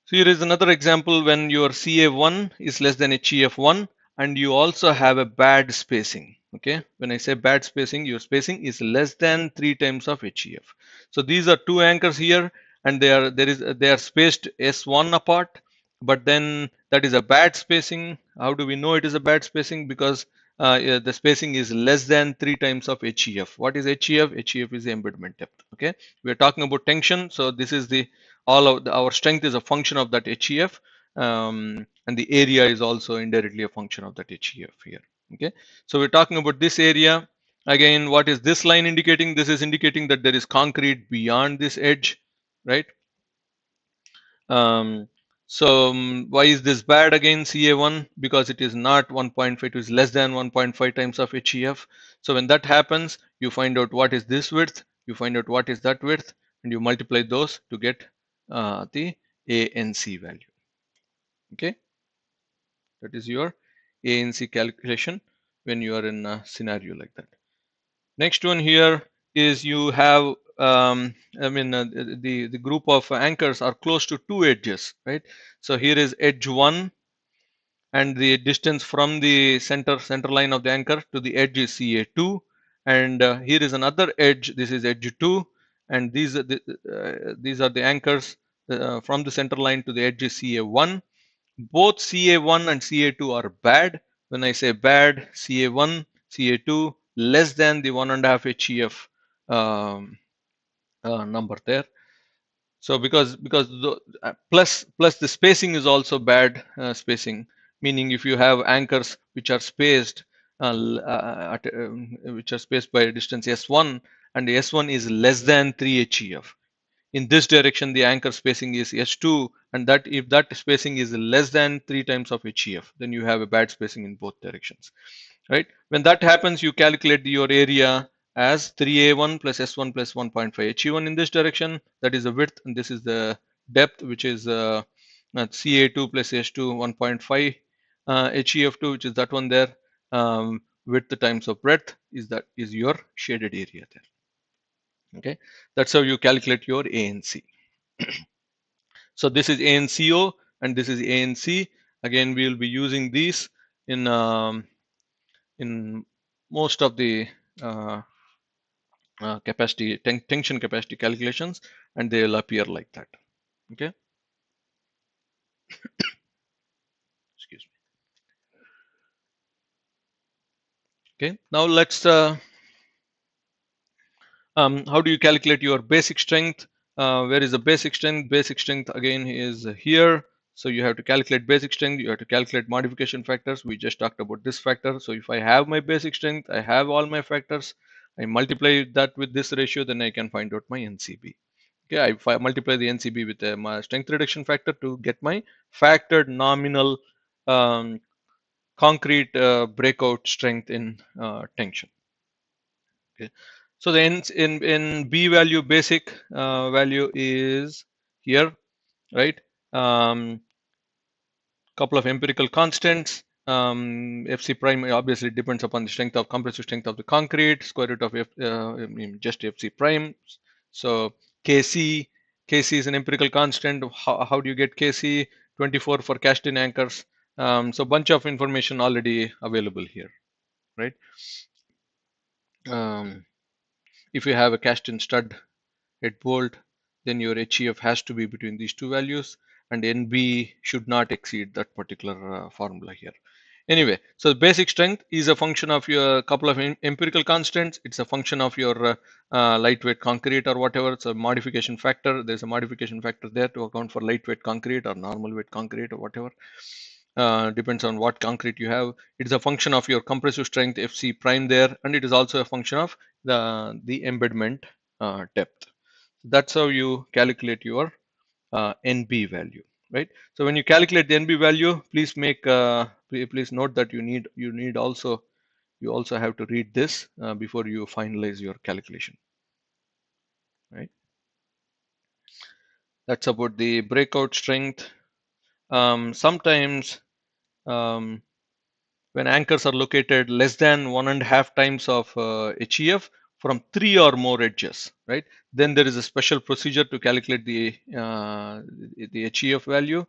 So here is another example when your CA1 is less than HEF1 and you also have a bad spacing. Okay. When I say bad spacing, your spacing is less than 3 times of HEF. So these are two anchors here and they are spaced S1 apart, but then that is a bad spacing. How do we know it is a bad spacing? Because the spacing is less than 3 times of HEF. What is HEF? HEF is the embedment depth. Okay. We are talking about tension. So this is the our strength is a function of that HEF, and the area is also indirectly a function of that HEF here. Okay, so we're talking about this area. Again, what is this line indicating? This is indicating that there is concrete beyond this edge, right? Why is this bad again, CA1? Because it is not 1.5, it is less than 1.5 times of HEF. So when that happens, you find out what is this width, you find out what is that width, and you multiply those to get the ANC value. Okay, that is your ANC calculation when you are in a scenario like that. Next one here is you have the group of anchors are close to two edges, right? So here is edge 1 and the distance from the center line of the anchor to the edge is CA2, and here is another edge, this is edge 2, and these are the anchors from the center line to the edge is CA1. Both CA1 and CA2 are bad. When I say bad, CA1, CA2 less than the 1.5 HEF number there. So because the, plus the spacing is also bad spacing, meaning if you have anchors which are spaced which are spaced by a distance S1 and the S1 is less than 3 HEF. In this direction, the anchor spacing is S2, and that if that spacing is less than 3 times of HEF, then you have a bad spacing in both directions, right? When that happens, you calculate your area as 3A1 plus S1 plus 1.5 HE1 in this direction. That is the width, and this is the depth, which is CA2 plus S2 1.5 HEF2, which is that one there. Width times of breadth is your shaded area there. Okay, that's how you calculate your ANC. So this is ANCO and this is ANC. Again, we will be using these in most of the uh, tension capacity calculations, and they will appear like that. Okay, excuse me. Okay, now let's how do you calculate your basic strength? Where is the basic strength? Basic strength again is here. So you have to calculate basic strength. You have to calculate modification factors. We just talked about this factor. So if I have my basic strength, I have all my factors. I multiply that with this ratio, then I can find out my NCB. Okay, if I multiply the NCB with my strength reduction factor to get my factored nominal um, concrete breakout strength in tension. Okay. So the in B value basic value is here, right? Couple of empirical constants. FC prime obviously depends upon the strength of compressive strength of the concrete. Square root of just FC prime. So Kc, Kc is an empirical constant. How do you get Kc? 24 for cast in anchors. So bunch of information already available here, right? Um, if you have a cast in stud at bolt, then your HEF has to be between these two values, and NB should not exceed that particular formula here. Anyway, so the basic strength is a function of your couple of empirical constants. It's a function of your lightweight concrete or whatever. It's a modification factor. There's a modification factor there to account for lightweight concrete or normal weight concrete or whatever. Depends on what concrete you have. It is a function of your compressive strength FC prime there, and it is also a function of the embedment depth. That's how you calculate your NB value, right? So when you calculate the NB value, please please note that you also have to read this before you finalize your calculation, right? That's about the breakout strength. Sometimes um, when anchors are located less than 1.5 times of HEF from 3 or more edges, right? Then there is a special procedure to calculate the HEF value,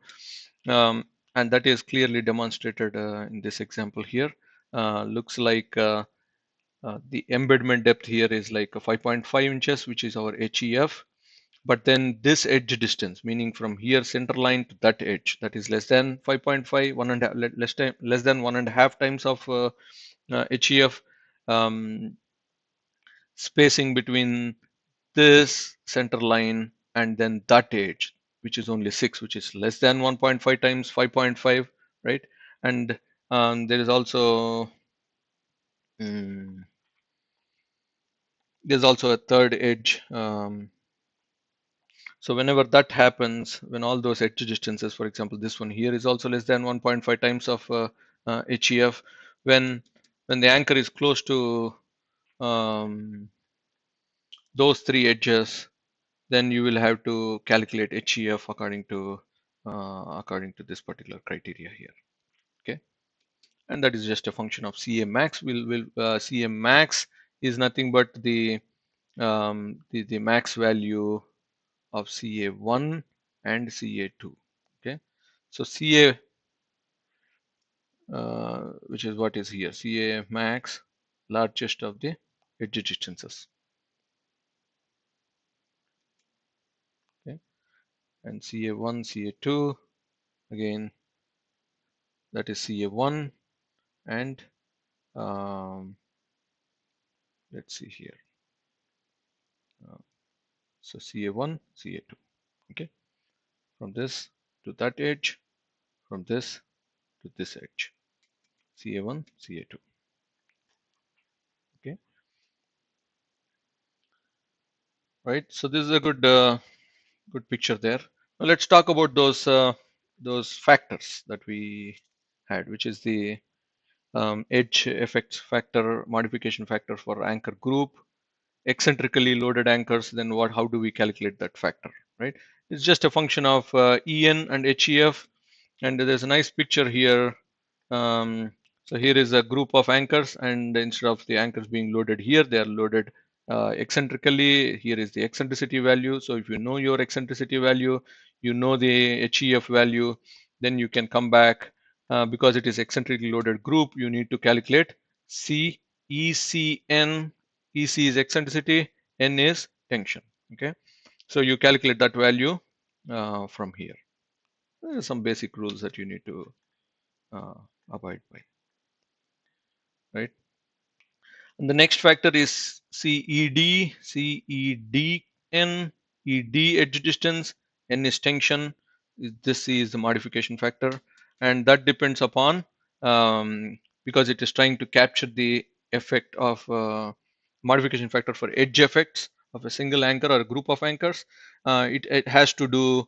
and that is clearly demonstrated in this example here. Looks like the embedment depth here is like 5.5 inches, which is our HEF. But then this edge distance, meaning from here center line to that edge, that is less than 5.5, less than 1.5 times of HEF. Spacing between this center line and then that edge, which is only 6, which is less than 1.5 times 5.5, right? And there is also um, there's also a third edge. So whenever that happens, when all those edge distances, for example, this one here is also less than 1.5 times of HEF, when the anchor is close to um, those three edges, then you will have to calculate HEF according to this particular criteria here. Okay, and that is just a function of CA max. CA max is nothing but the max value of CA1 and CA2. Okay, so CA, which is what is here, CA max, largest of the edge distances. Okay, and CA1, CA2, again, that is CA1, and let's see here. So CA1, CA2. Okay, from this to that edge, from this to this edge, CA1, CA2. Okay, right. So this is a good picture there. Now let's talk about those factors that we had, which is the edge effects factor, modification factor for anchor group, eccentrically loaded anchors. Then how do we calculate that factor, right? It's just a function of En and HEF, and there's a nice picture here. So here is a group of anchors, and instead of the anchors being loaded here, they are loaded eccentrically. Here is the eccentricity value. So if you know your eccentricity value, you know the HEF value, then you can come back, because it is eccentrically loaded group, you need to calculate C, ECN. EC is eccentricity, N is tension. Okay, so you calculate that value from here. There are some basic rules that you need to uh, abide by, right? And the next factor is CED, CEDN, ED edge distance, N is tension. This is the modification factor, and that depends upon, because it is trying to capture the effect of modification factor for edge effects of a single anchor or a group of anchors. It has to do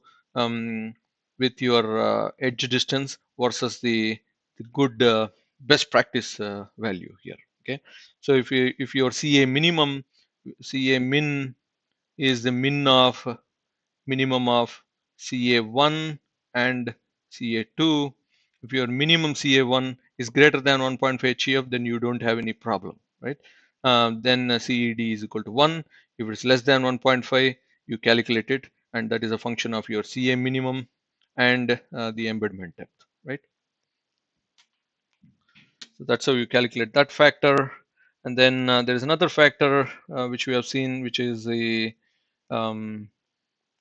with your edge distance versus the good best practice value here. Okay, so if your CA minimum, CA min is the minimum of CA1 and CA2. If your minimum CA1 is greater than 1.5 HEF, then you don't have any problem, right? Then CED is equal to 1. If it's less than 1.5, you calculate it, and that is a function of your CA minimum and the embedment depth, right? So that's how you calculate that factor. And then there is another factor which we have seen, which is the um,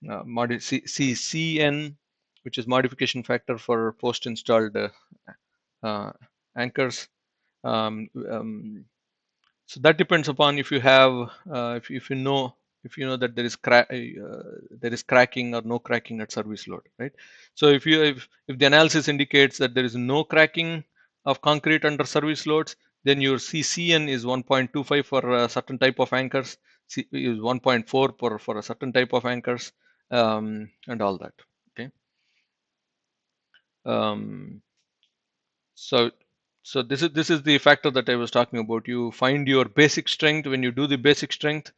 CCN, which is modification factor for post-installed uh, anchors. Um, um, so that depends upon if you have, if you know, that there is cracking or no cracking at service load, right? So if the analysis indicates that there is no cracking of concrete under service loads, then your CCN is 1.25 for a certain type of anchors, is 1.4 for a certain type of anchors, and all that. Okay. Um, so this is the factor that I was talking about. You find your basic strength. When you do the basic strength,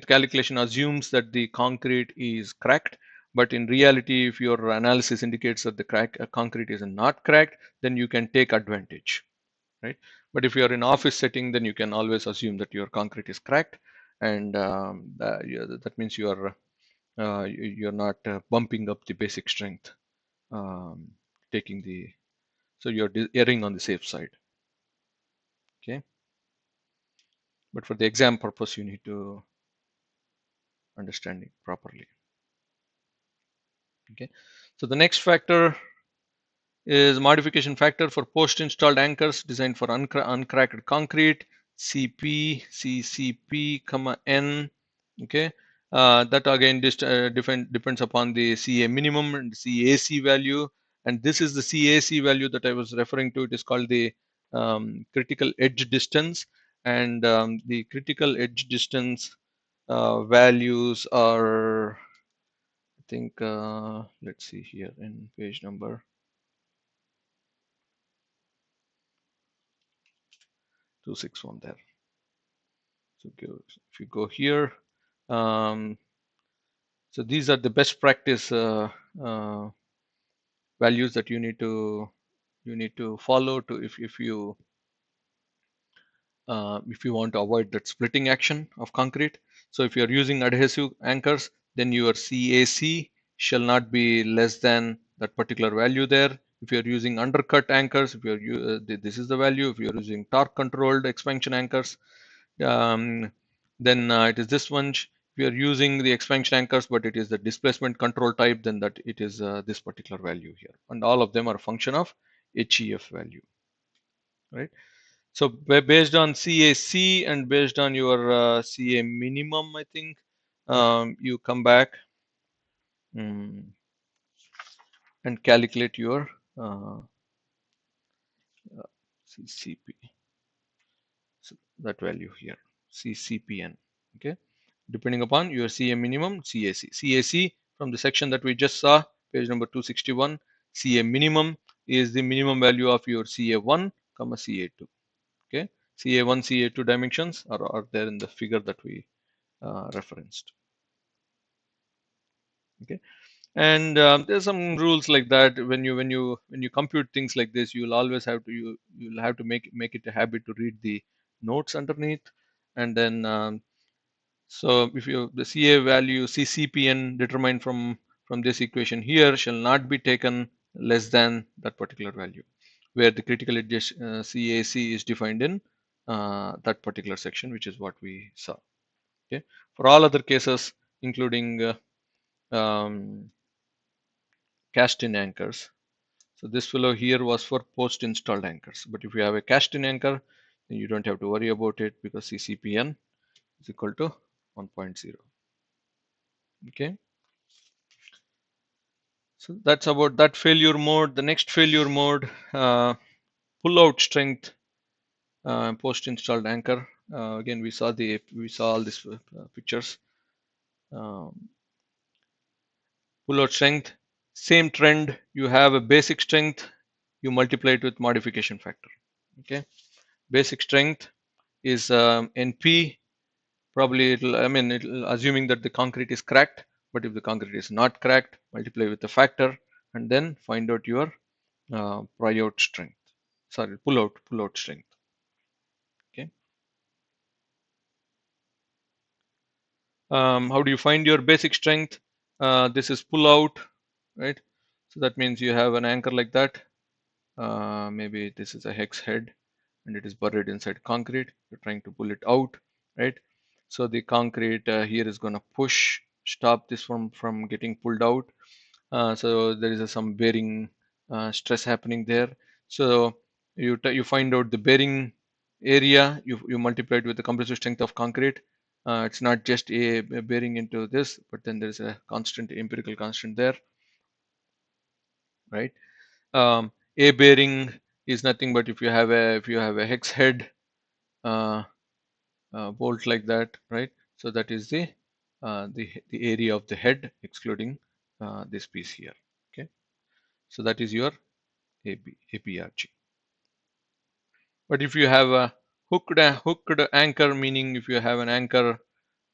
calculation assumes that the concrete is cracked. But in reality, if your analysis indicates that the concrete is not cracked, then you can take advantage, right? But if you are in office setting, then you can always assume that your concrete is cracked, and that means you're not bumping up the basic strength, um, taking the so you're erring on the safe side. Okay, but for the exam purpose, you need to understand it properly. Okay, so the next factor is modification factor for post-installed anchors designed for uncracked concrete, CCP, N. Okay, that again depends upon the CA minimum and CAC value, and this is the CAC value that I was referring to. It is called the critical edge distance, and the critical edge distance values are, I think, let's see here in page number 261 there. So if you go here, um, so these are the best practice uh, values that you need to follow to if you want to avoid that splitting action of concrete. So if you are using adhesive anchors, then your CAC shall not be less than that particular value there. If you are using undercut anchors, if you are this is the value. If you are using torque controlled expansion anchors, um, then it is this one. If you are using the expansion anchors, but it is the displacement control type, then that it is this particular value here. And all of them are a function of HEF value, right? So based on CAC and based on your CA minimum, I think you come back mm, and calculate your CCP. So that value here, CCPN. Okay, depending upon your CA minimum, CAC. CAC from the section that we just saw, page number 261. CA minimum is the minimum value of your CA1, CA2. Okay, CA1, CA2 dimensions are there in the figure that we referenced. Okay, and there's some rules like that. When you compute things like this, you'll always have to you'll have to make it a habit to read the notes underneath, and then So if you the CA value CCPN determined from this equation here shall not be taken less than that particular value, where the critical edge CAC is defined in that particular section, which is what we saw. Okay, for all other cases, including cast-in anchors. So this fellow here was for post-installed anchors. But if you have a cast-in anchor, then you don't have to worry about it because CCPN is equal to 1.0. Okay. So that's about that failure mode. The next failure mode, pull-out strength, post-installed anchor. Again, we saw all these pictures. Um, Pull-out strength, same trend. You have a basic strength. You multiply it with modification factor. Okay. Basic strength is NP. Probably it'll assuming that the concrete is cracked. But if the concrete is not cracked, multiply with the factor and then find out your pryout strength. Sorry, pull-out strength. Okay. How do you find your basic strength? This is pull-out, right? So that means you have an anchor like that. Maybe this is a hex head and it is buried inside concrete. You're trying to pull it out, right? So the concrete here is going to stop this from getting pulled out. So there is some bearing stress happening there. So you find out the bearing area. You multiply it with the compressive strength of concrete. It's not just a bearing into this, but then there is a constant empirical constant there, right? A bearing is nothing but if you have a hex head uh, bolt like that, right? So that is the area of the head excluding this piece here. Okay, so that is your APRG. But if you have a hooked anchor, meaning if you have an anchor,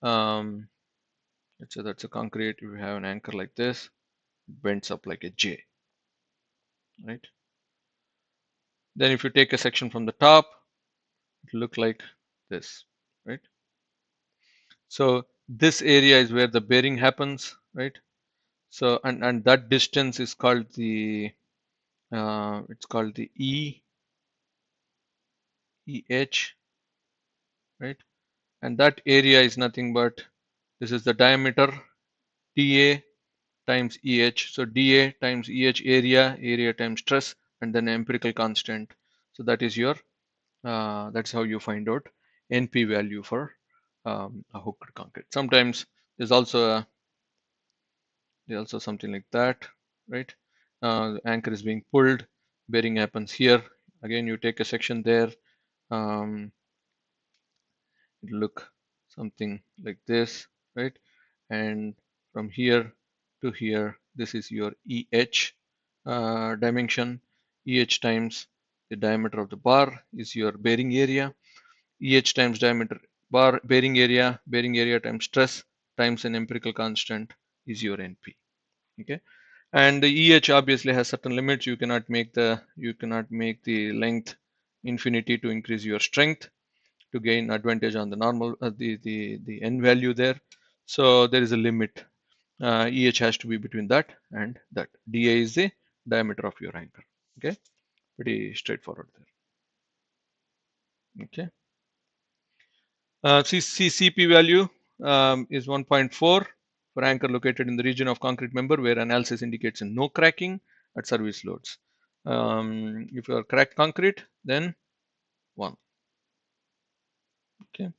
let's say that's a concrete. If you have an anchor like this, it bends up like a J, right? Then if you take a section from the top, it will look like this, right? So this area is where the bearing happens, right? So and that distance is called the it's called the EH, right? And that area is nothing but this is the diameter dA times EH. So dA times EH area times stress, and then empirical constant. So that is your that's how you find out NP value for a hooked concrete. Sometimes there's also something like that, right? The anchor is being pulled, bearing happens here. Again, you take a section there. Um, it'll look something like this, right? And from here to here, this is your EH dimension. EH times the diameter of the bar is your bearing area. EH times diameter bar bearing area times stress times an empirical constant is your NP. Okay, and the EH obviously has certain limits. You cannot make the length infinity to increase your strength to gain advantage on the normal the n value there. So there is a limit. EH has to be between that and that. dA is the diameter of your anchor. Okay, pretty straightforward there. Okay. CP value is 1.4 for anchor located in the region of concrete member where analysis indicates no cracking at service loads. If you are cracked concrete, then 1. Okay.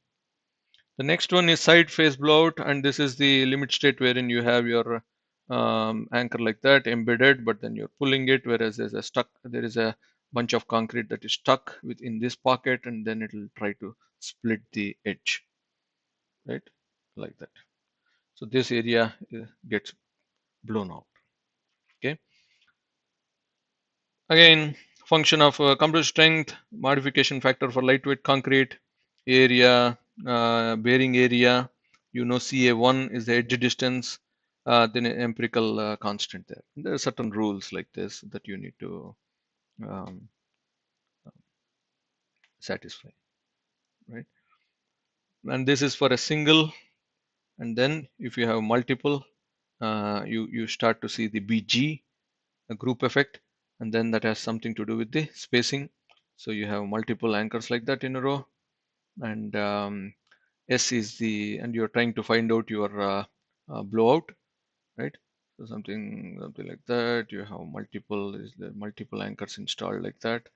The next one is side face blowout, and this is the limit state wherein you have your anchor like that embedded, but then you're pulling it, whereas there is a bunch of concrete that is stuck within this pocket, and then it will try to split the edge, right, like that. So this area gets blown out. Okay. Again, function of compressive strength, modification factor for lightweight concrete, area, bearing area. You know CA1 is the edge distance, then an empirical constant there. There are certain rules like this that you need to um, satisfy, right? And this is for a single and then if you have multiple, you start to see the BG, a group effect, and then that has something to do with the spacing. So you have multiple anchors like that in a row, and S is the, and you're trying to find out your blowout, right? So something like that. You have multiple, is the multiple anchors installed like that,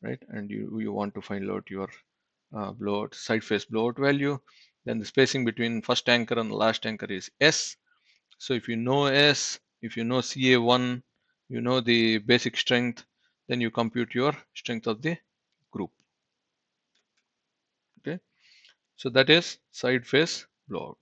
right? And you want to find out your blowout, side face blowout value. Then the spacing between first anchor and the last anchor is S. So if you know S, if you know CA1, you know the basic strength, then you compute your strength of the group. Okay, so that is side face blowout.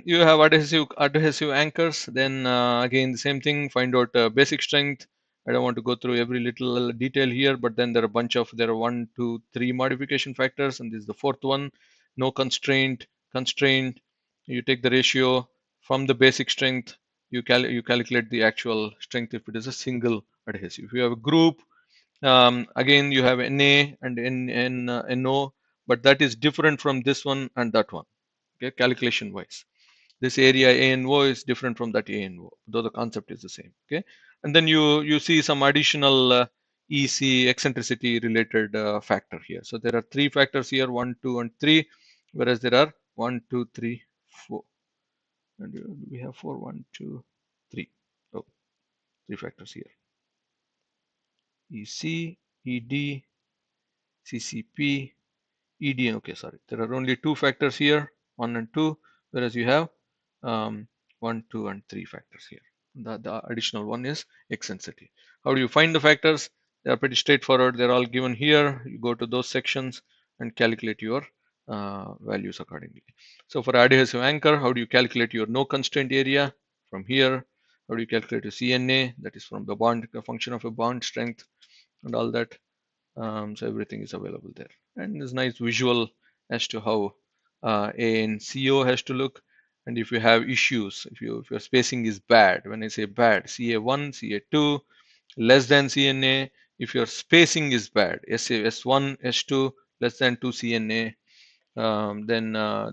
You have adhesive anchors. Then again the same thing. Find out basic strength. I don't want to go through every little detail here, but then there are a bunch of, there are 1, 2, 3 modification factors, and this is the fourth one. No constraint. Constraint. You take the ratio from the basic strength. You calculate the actual strength if it is a single adhesive. If you have a group, again you have Na and No, but that is different from this one and that one. Okay, calculation wise, this area A and O is different from that A and O, though the concept is the same. Okay, and then you see some additional EC eccentricity related factor here. So there are 3 factors here, 1, 2, and 3, whereas there are 1, 2, 3, 4, and we have 4, 1, 2, 3. Oh, 3 factors here: EC, ED, CCP, ED. Okay, sorry, there are only 2 factors here, 1 and 2, whereas you have 1, 2, and 3 factors here. The additional one is eccentricity. How do you find the factors? They are pretty straightforward. They're all given here. You go to those sections and calculate your values accordingly. So for adhesive anchor, how do you calculate your no constraint area? From here. How do you calculate your CNA? That is from the bond, the function of a bond strength and all that. So everything is available there, and there's nice visual as to how A and CO has to look. And if you have issues, if your spacing is bad, when I say bad, CA1, CA2 less than CNA. If your spacing is bad, S1, S2 less than 2 CNA,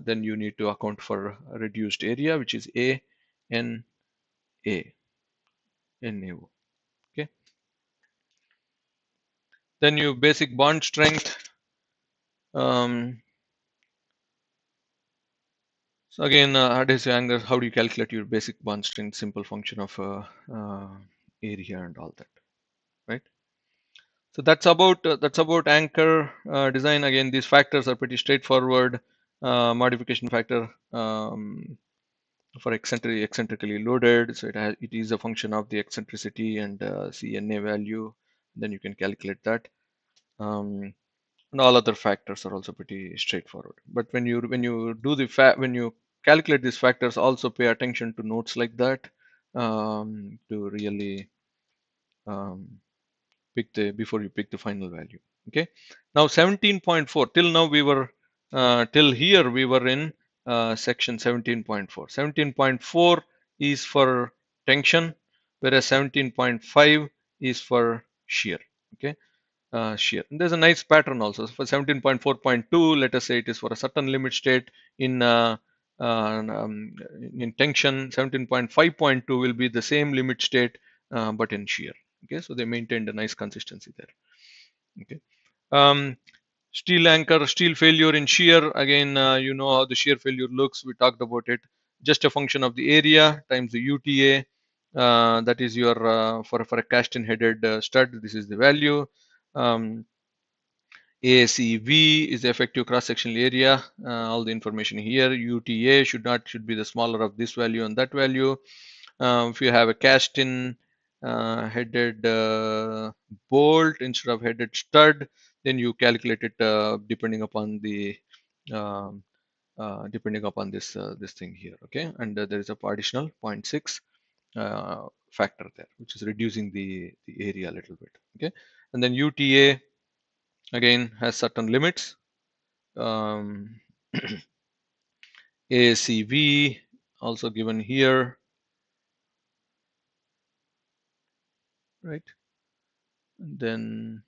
then you need to account for a reduced area, which is A, N, A, NAO. Okay. Then you basic bond strength. Um, So again, adhesive angle, how do you calculate your basic bond strength? Simple function of area and all that, right? So that's about anchor design. Again, these factors are pretty straightforward. Modification factor for eccentrically loaded, so it is a function of the eccentricity and CNA value. Then you can calculate that. And all other factors are also pretty straightforward. But when you do when you calculate these factors, also pay attention to notes like that to really um, pick the before you pick the final value. Okay. Now 17.4. Till now we were till here we were in section 17.4. 17.4 is for tension, whereas 17.5 is for shear. Okay. Shear. And there's a nice pattern also. So for 17.4.2, let us say it is for a certain limit state in in tension. 17.5.2 will be the same limit state, but in shear. Okay, so they maintained a nice consistency there. Okay. Um, Steel anchor, steel failure in shear. Again, you know how the shear failure looks. We talked about it. Just a function of the area times the UTA. That is your for a cast-in headed stud. This is the value. Um, ACV is the effective cross-sectional area. All the information here. UTA should be the smaller of this value and that value. If you have a cast-in headed bolt instead of headed stud, then you calculate it depending upon the this thing here. Okay, and there is a additional 0.6 factor there, which is reducing the area a little bit. Okay, and then UTA again has certain limits. ACV also given here, right? And then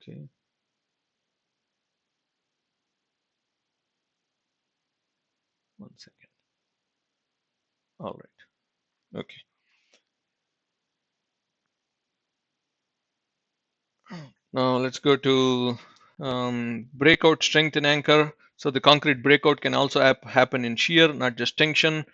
Okay, 1 second. All right. Okay. Now let's go to breakout strength in anchor. So the concrete breakout can also happen in shear, not just tension.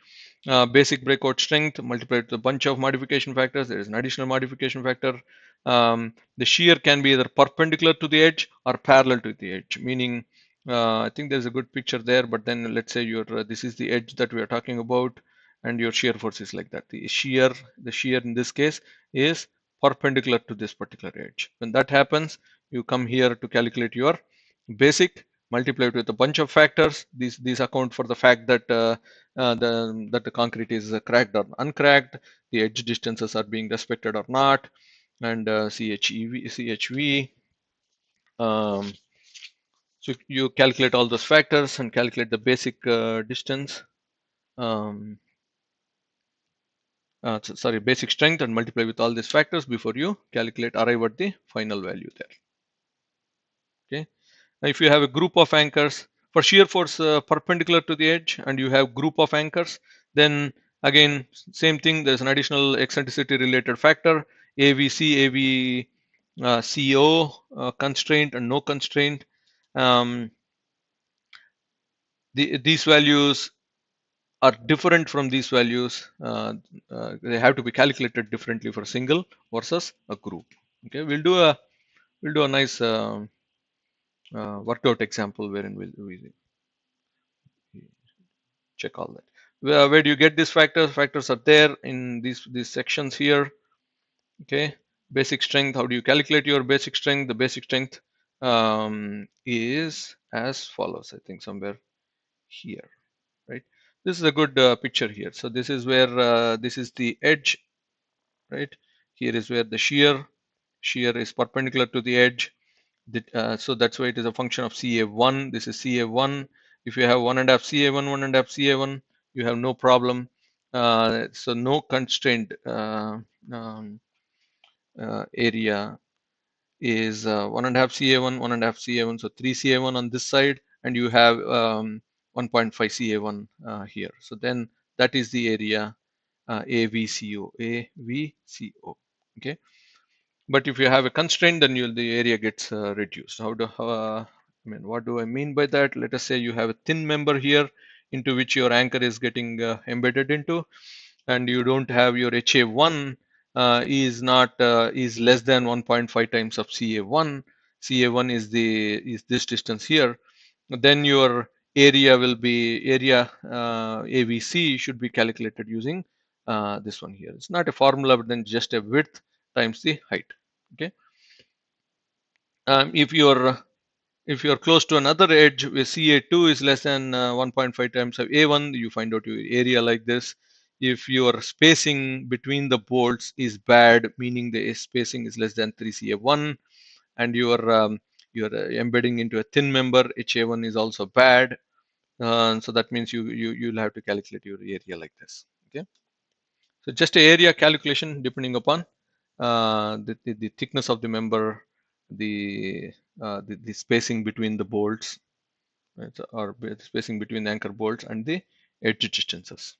Basic breakout strength multiplied with a bunch of modification factors. There is an additional modification factor. The shear can be either perpendicular to the edge or parallel to the edge, meaning I think there's a good picture there, but then let's say this is the edge that we are talking about, and your shear force is like that. The shear in this case is perpendicular to this particular edge. When that happens, you come here to calculate your basic, multiply it with a bunch of factors. These account for the fact that that the concrete is cracked or uncracked, the edge distances are being respected or not, and CHV. Um, so you calculate all those factors and calculate the basic distance. Um, sorry, basic strength, and multiply with all these factors before you arrive at the final value there. Okay. Now, if you have a group of anchors for shear force perpendicular to the edge, and you have group of anchors, then again same thing. There's an additional eccentricity related factor, AVC, AVCO, constraint and no constraint. Um, these values are different from these values. They have to be calculated differently for single versus a group. Okay, we'll do a nice workout example wherein we check all that. Where do you get these factors? Factors are there in these sections here. Okay, basic strength. How do you calculate your basic strength? The basic strength is as follows. I think somewhere here, right? This is a good picture here. So this is where this is the edge, right? Here is where the shear is perpendicular to the edge. So that's why it is a function of CA1. This is CA1. If you have 1.5 CA1, 1.5 CA1, you have no problem. So no constraint um, area is 1.5 CA1, 1.5 CA1. So 3 CA1 on this side, and you have 1.5 CA1 here. So then that is the area AVCO. AVCO. Okay. But if you have a constraint, then the area gets reduced. I mean, what do I mean by that? Let us say you have a thin member here into which your anchor is getting embedded into, and you don't have your HA1 is less than 1.5 times of CA1. CA1 is this distance here. Then your area AVC should be calculated using this one here. It's not a formula, but then just a width times the height. Okay. If you're close to another edge where CA2 is less than 1.5 times of A1, you find out your area like this. If your spacing between the bolts is bad, meaning the spacing is less than 3 CA1, and you're embedding into a thin member, HA1 is also bad. So that means you'll have to calculate your area like this. Okay. So just a area calculation depending upon the thickness of the member, the spacing between the bolts, right, or spacing between the anchor bolts and the edge distances.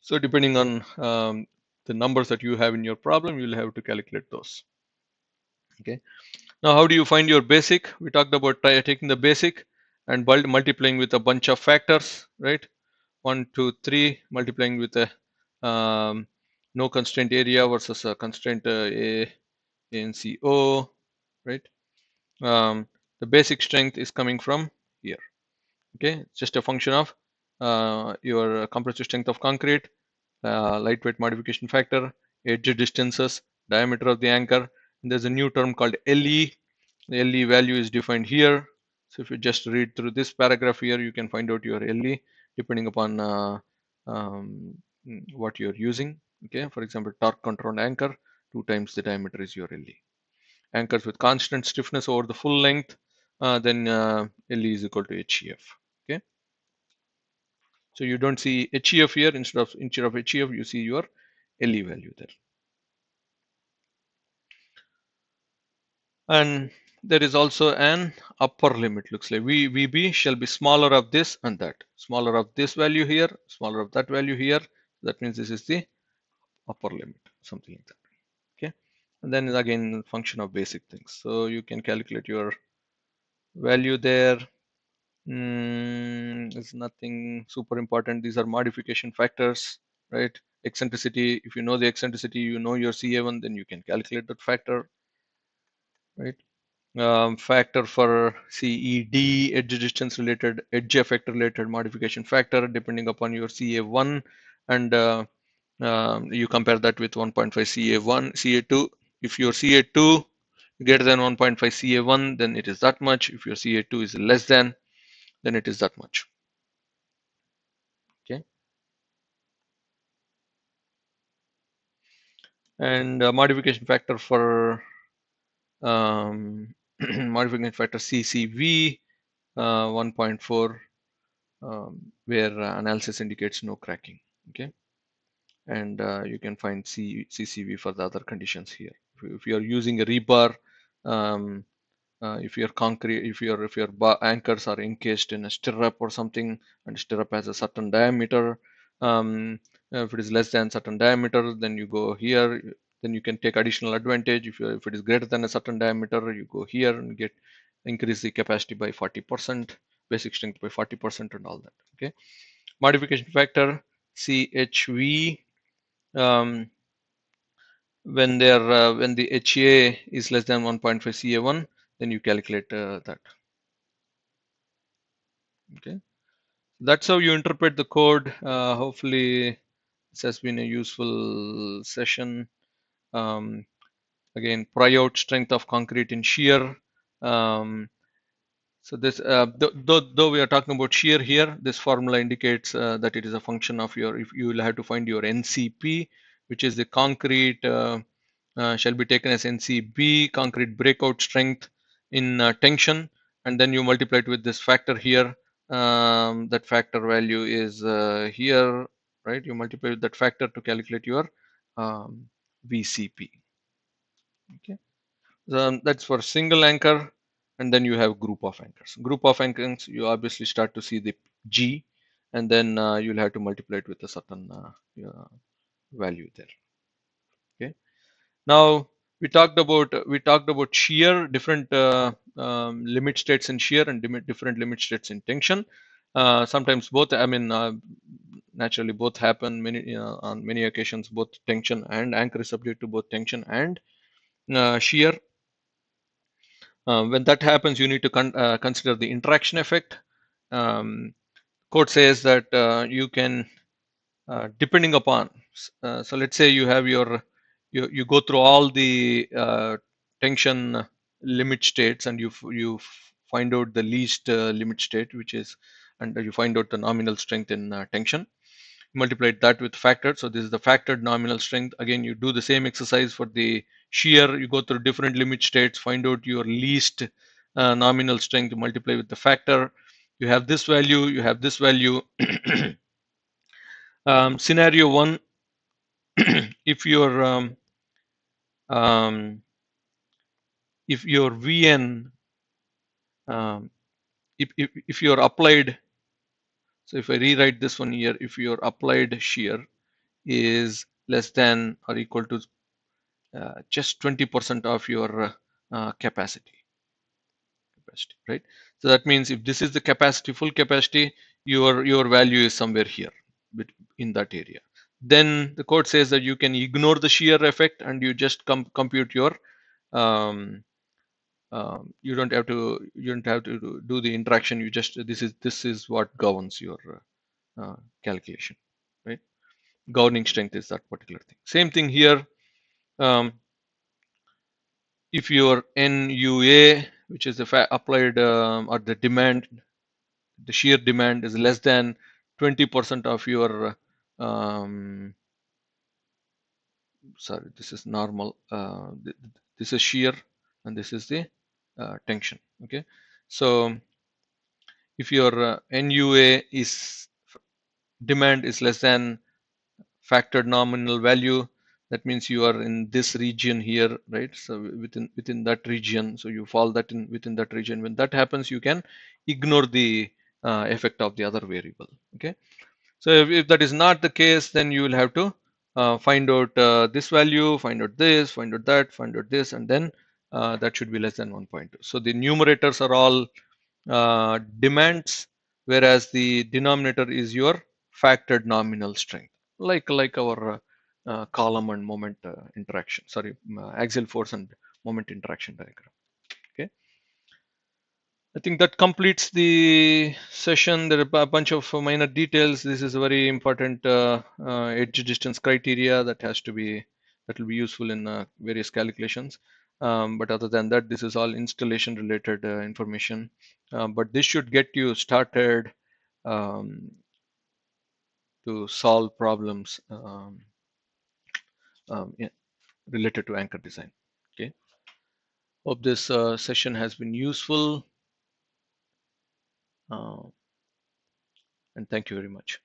So depending on the numbers that you have in your problem, you'll have to calculate those. Okay. Now, how do you find your basic? We talked about taking the basic and multiplying with a bunch of factors, right? 1, 2, 3, multiplying with a no constraint area versus a constraint ANCO, right? The basic strength is coming from here. Okay, it's just a function of your compressive strength of concrete, lightweight modification factor, edge distances, diameter of the anchor. And there's a new term called LE. The LE value is defined here. So if you just read through this paragraph here, you can find out your LE depending upon what you're using. Okay, for example, torque controlled anchor, 2 times the diameter is your LE. Anchors with constant stiffness over the full length, then LE is equal to HEF. Okay, so you don't see HEF here. Instead of HEF, you see your LE value there. And there is also an upper limit. Looks like VB shall be smaller of this and that. Smaller of this value here, smaller of that value here. That means this is the upper limit, something like that. Okay. And then again, function of basic things. So you can calculate your value there. It's nothing super important. These are modification factors, right? Eccentricity. If you know the eccentricity, you know your CA1, then you can calculate that factor, right? Factor for CED, edge distance related, edge effect related modification factor, depending upon your CA1, and you compare that with 1.5 CA1, CA2. If your CA2 greater than 1.5 CA1, then it is that much. If your CA2 is less than, then it is that much. Okay. And modification factor for modification factor CCV 1.4, where analysis indicates no cracking. Okay. And you can find CCV for the other conditions here. If you are using a rebar, if your concrete, if your anchors are encased in a stirrup or something, and stirrup has a certain diameter, if it is less than certain diameter, then you go here. Then you can take additional advantage. If it is greater than a certain diameter, you go here and get increase the capacity by 40%, basic strength by 40%, and all that. Okay, modification factor CHV. Um, when the HA is less than 1.5 CA1, then you calculate that. Okay, that's how you interpret the code. Hopefully this has been a useful session. Again, pryout strength of concrete in shear. um, So this, though we are talking about shear here, this formula indicates that it is a function of your, if you will have to find your NCP, which is the concrete, shall be taken as NCB, concrete breakout strength in tension, and then you multiply it with this factor here. That factor value is here, right? You multiply with that factor to calculate your VCP. Okay. That's for single anchor, and then you have group of anchors. Group of anchors, you obviously start to see the G, and then you'll have to multiply it with a certain value there. Okay. Now we talked about shear, different limit states in shear and different limit states in tension. Sometimes both, I mean, naturally both happen on many occasions. Both tension and anchor is subject to both tension and shear. When that happens, you need to consider the interaction effect. Code says that you can, depending upon, so let's say you have you go through all the tension limit states, and you find out the least limit state, which is, and you find out the nominal strength in tension. Multiplied that with factored. So this is the factored nominal strength. Again, you do the same exercise for the shear. You go through different limit states, find out your least nominal strength, multiply with the factor. You have this value, you have this value. Scenario one, if your if your VN, um, if your applied, so if I rewrite this one here, if your applied shear is less than or equal to just 20% of your capacity, right? So that means if this is the capacity, full capacity, your value is somewhere here in that area. Then the code says that you can ignore the shear effect and you just compute your, you don't have to do the interaction. You just, this is what governs your calculation, right? Governing strength is that particular thing. Same thing here. If your NUA, which is the applied or the demand, the shear demand is less than 20% of your, sorry, this is normal. This is shear, and this is the tension. Okay, so if your NUA is demand is less than factored nominal value, That means you are in this region here, right? So within that region, so you fall that in within that region. When that happens, you can ignore the effect of the other variable. Okay. So if that is not the case, then you will have to find out this value, find out this, find out that, find out this, and then that should be less than 1.2. So the numerators are all demands, whereas the denominator is your factored nominal strength, like our column and moment interaction. Sorry, axial force and moment interaction diagram. Okay. I think that completes the session. There are a bunch of minor details. This is a very important edge distance criteria that will be useful in various calculations. But other than that, this is all installation related information. But this should get you started um, to solve problems yeah, related to anchor design. Okay. Hope this session has been useful, and thank you very much.